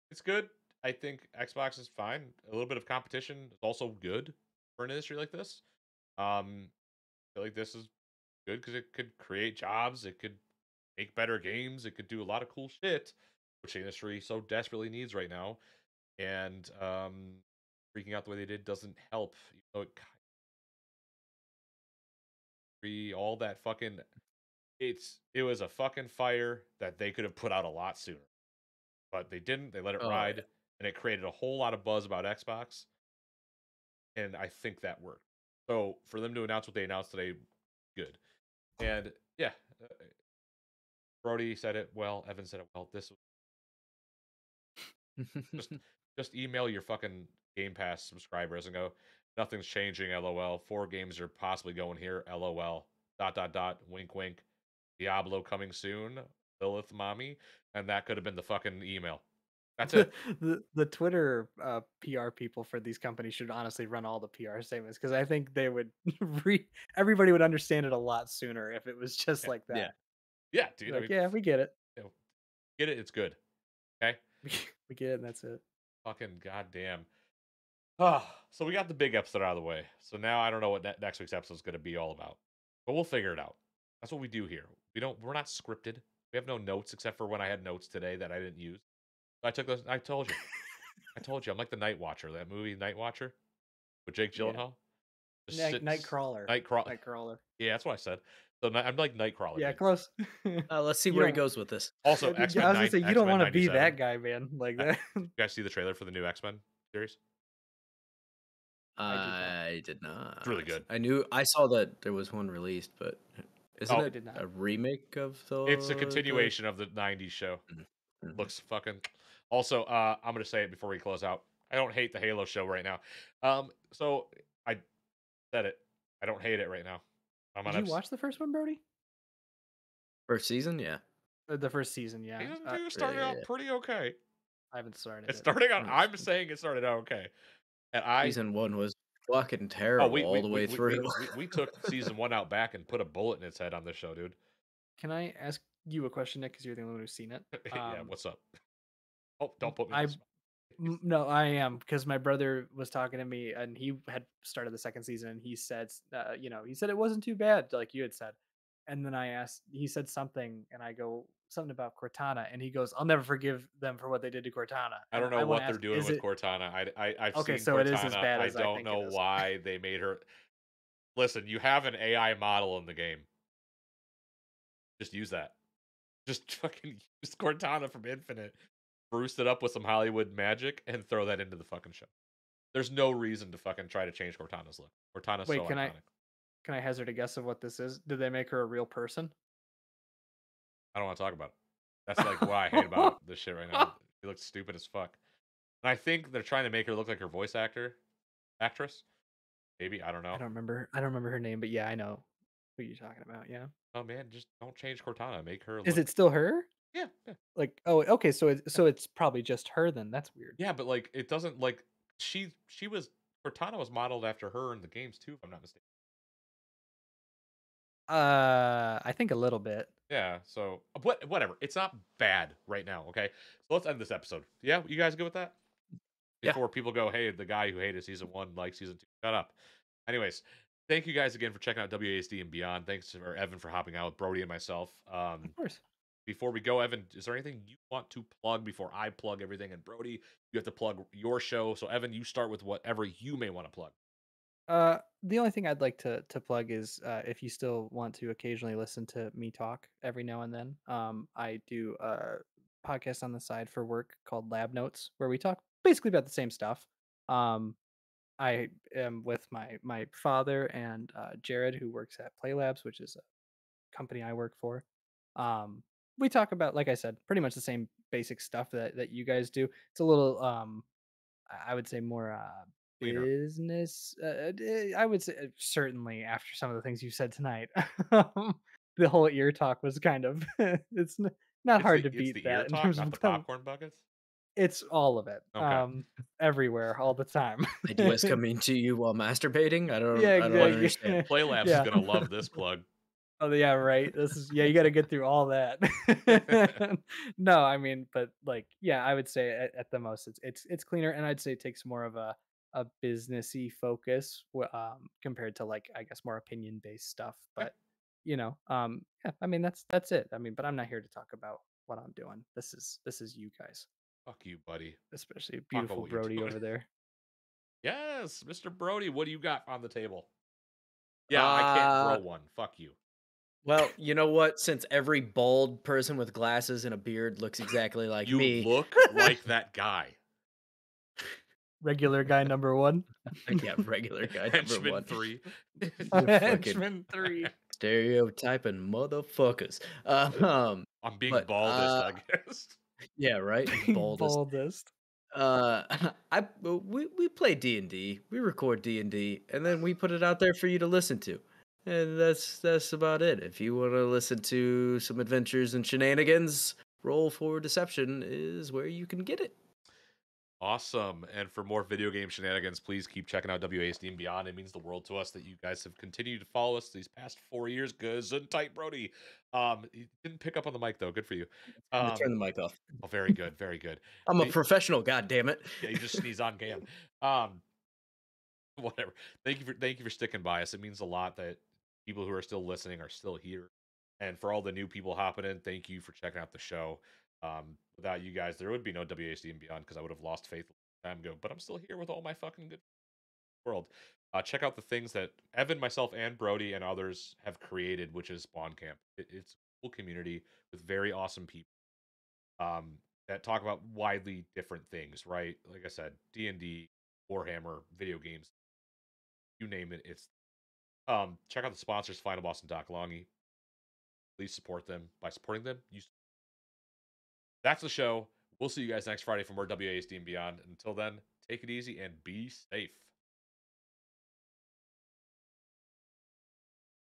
S1: It's good. I think Xbox is fine. A little bit of competition is also good for an industry like this. I feel like this is good because it could create jobs. It could make better games. It could do a lot of cool shit, which the industry so desperately needs right now. And freaking out the way they did doesn't help. You know, all that fucking it was a fucking fire that they could have put out a lot sooner, but they didn't. They let it
S3: Oh
S1: ride, and it created a whole lot of buzz about Xbox, and I think that worked. So for them to announce what they announced today, good. And yeah, Brody said it well. Evan said it well. This
S3: yeah.
S1: just email your fucking Game Pass subscribers and go, nothing's changing. LOL. 4 games are possibly going here. LOL. Dot dot dot. Wink wink. Diablo coming soon. Lilith mommy, and that could have been the fucking email. That's it.
S2: The Twitter PR people for these companies should honestly run all the PR statements because I think they would everybody would understand it a lot sooner if it was just
S1: Yeah.
S2: like
S3: Yeah.
S2: that.
S1: Yeah, dude. I
S2: Like,
S1: mean,
S2: yeah, we get it.
S1: you know, get it. It's good. Okay.
S2: We get it, and that's it.
S1: Fucking goddamn. Ah, so we got the big episode out of the way. So now I don't know what next week's episode is going to be all about, but we'll figure it out. That's what we do here. We're not scripted. We have no notes except for when I had notes today that I didn't use. I took those. I told you. I told you. I'm like the Night Watcher. That movie, Night Watcher, with Jake
S2: Yeah.
S1: Gyllenhaal. Just
S2: Nightcrawler.
S1: Nightcrawler.
S2: Nightcrawler.
S1: Yeah, that's what I said. So I'm like Nightcrawler.
S2: Yeah,
S1: Man.
S2: close.
S3: Let's see
S2: You
S3: where he
S2: don't-
S3: goes with this.
S1: Also,
S2: I was
S1: X-Men
S2: gonna say you don't want to be
S1: 97.
S2: that guy, man. Like that.
S1: You guys see the trailer for the new X-Men series?
S3: I did not.
S1: It's really good.
S3: I saw that there was one released, but isn't
S1: Oh,
S2: I
S3: it
S2: did not.
S3: a remake of the?
S1: It's a continuation of the '90s show.
S3: Mhm.
S1: Looks fucking. Also, I'm gonna say it before we close out. I don't hate the Halo show right now. So I said it. I don't hate it right now. I'm on
S2: Did you watch the first one, Brody?
S3: First season, yeah.
S2: The first season, yeah.
S1: Season 2 started out pretty okay.
S2: I haven't started
S1: It's
S2: it.
S1: starting out.
S3: Nice.
S1: I'm saying it started out okay, and
S3: Season 1 was fucking
S1: oh
S3: terrible all the way
S1: we,
S3: through.
S1: we took season 1 out back and put a bullet in its head on this show, dude.
S2: Can I ask you a question, Nick? Because you're the only one who's seen it.
S1: Yeah, what's up? Oh, don't put me. On the spot.
S2: No, I am because my brother was talking to me and he had started the second season and he said, he said it wasn't too bad, like you had said. And then I asked, he said something, and I go something about Cortana, and he goes, "I'll never forgive them for what they did to Cortana."
S1: I don't
S2: And
S1: know
S2: wanna
S1: what they're
S2: ask,
S1: doing
S2: is
S1: with
S2: it
S1: Cortana. I've
S2: okay?
S1: seen
S2: So it is as
S1: Cortana.
S2: bad
S1: I
S2: as I
S1: don't
S2: think
S1: know
S2: it is.
S1: why they made her. Listen, you have an AI model in the game. Just use that. Just fucking use Cortana from Infinite, spruce it up with some Hollywood magic, and throw that into the fucking show. There's no reason to fucking try to change Cortana's look. Cortana's
S2: Wait,
S1: so iconic.
S2: can I hazard a guess of what this is? Did they make her a real person?
S1: I don't want to talk about it. That's like what I hate about this shit right now. He looks stupid as fuck. And I think they're trying to make her look like her voice actress. Maybe, I don't know.
S2: I don't remember her name, but yeah, I know who you're talking about. Yeah.
S1: Oh man, just don't change Cortana. Make her
S2: Is
S1: look.
S2: it still her?
S1: Yeah, yeah,
S2: Like, oh, okay, so it's probably just her then. That's weird.
S1: yeah. But like, it doesn't like she was Cortana was modeled after her in the games too, if I'm not mistaken.
S2: I think a little bit.
S1: Yeah. So whatever. It's not bad right now. Okay. So let's end this episode. Yeah, you guys good with that?
S3: Yeah.
S1: Before people go, hey, the guy who hated season 1 likes season 2. Shut up. Anyways, thank you guys again for checking out WASD and beyond. Thanks for Evan for hopping out with Brody and myself.
S2: Of course.
S1: Before we go, Evan, is there anything you want to plug before I plug everything? And Brody, you have to plug your show. So Evan, you start with whatever you may want to plug.
S2: The only thing I'd like to plug is if you still want to occasionally listen to me talk every now and then, I do a podcast on the side for work called Lab Notes, where we talk basically about the same stuff. Um, I am with my father and Jared, who works at Play Labs, which is a company I work for. Um, we talk about, like I said, pretty much the same basic stuff that you guys do. It's a little I would say more
S1: Cleaner.
S2: business. I would say certainly after some of the things you said tonight, the whole ear talk was kind of not hard to
S1: It's
S2: beat
S1: the ear
S2: that in
S1: talk,
S2: terms
S1: not
S2: of
S1: the popcorn buckets.
S2: it's all of it,
S1: Okay.
S2: everywhere, all the time.
S3: Ideas coming to you while masturbating.
S2: Yeah,
S3: I don't
S2: exactly.
S3: understand.
S1: Play Labs is
S2: Yeah.
S1: gonna love this plug.
S2: Oh yeah, right. This is yeah. You got to get through all that. No, I mean, but like, yeah, I would say at the most, it's cleaner, and I'd say it takes more of a businessy focus, compared to like I guess more opinion based stuff.
S1: Yeah.
S2: But yeah, I mean that's it. I mean, but I'm not here to talk about what I'm doing. This is you guys,
S1: Fuck you, buddy.
S2: especially
S1: Talk about
S2: beautiful
S1: what you're
S2: Brody
S1: doing.
S2: over there.
S1: Yes, Mr. Brody, what do you got on the table? Yeah, I can't
S3: Uh,
S1: grow one. Fuck you.
S3: well, you know what? Since every bald person with glasses and a beard looks exactly like
S1: You
S3: me,
S1: look like that guy.
S2: Regular guy number one.
S3: yeah, regular guy number
S1: Henchman
S3: one.
S1: 3.
S3: You fucking
S2: Henchman 3.
S3: stereotyping motherfuckers.
S1: I'm being
S3: But
S1: baldest, I guess.
S3: yeah, right. Baldest.
S2: Boldest.
S3: We play D&D. We record D&D, and then we put it out there for you to listen to. And that's about it. If you want to listen to some adventures and shenanigans, Roll for Deception is where you can get it.
S1: Awesome. And for more video game shenanigans, please keep checking out WASD and beyond. It means the world to us that you guys have continued to follow us these past 4 years. Good tight, Brody. You didn't pick up on the mic though. Good for you.
S3: I'm gonna turn the mic off.
S1: Oh, very good, very good.
S3: I'm a professional, god damn it.
S1: Yeah, you just sneeze on cam. Whatever. Thank you for sticking by us. It means a lot that people who are still listening are still here. And for all the new people hopping in, thank you for checking out the show. Without you guys, there would be no WASD and beyond because I would have lost faith a long time ago. But I'm still here with all my fucking good world. Check out the things that Evan, myself, and Brody and others have created, which is Spawn Camp. It's a cool community with very awesome people that talk about widely different things. Right, like I said, D&D, Warhammer, video games, you name it. It's check out the sponsors, Final Boss and Doc Longy. Please support them. By supporting them, that's the show. We'll see you guys next Friday for more WASD and beyond. Until then, take it easy and be safe.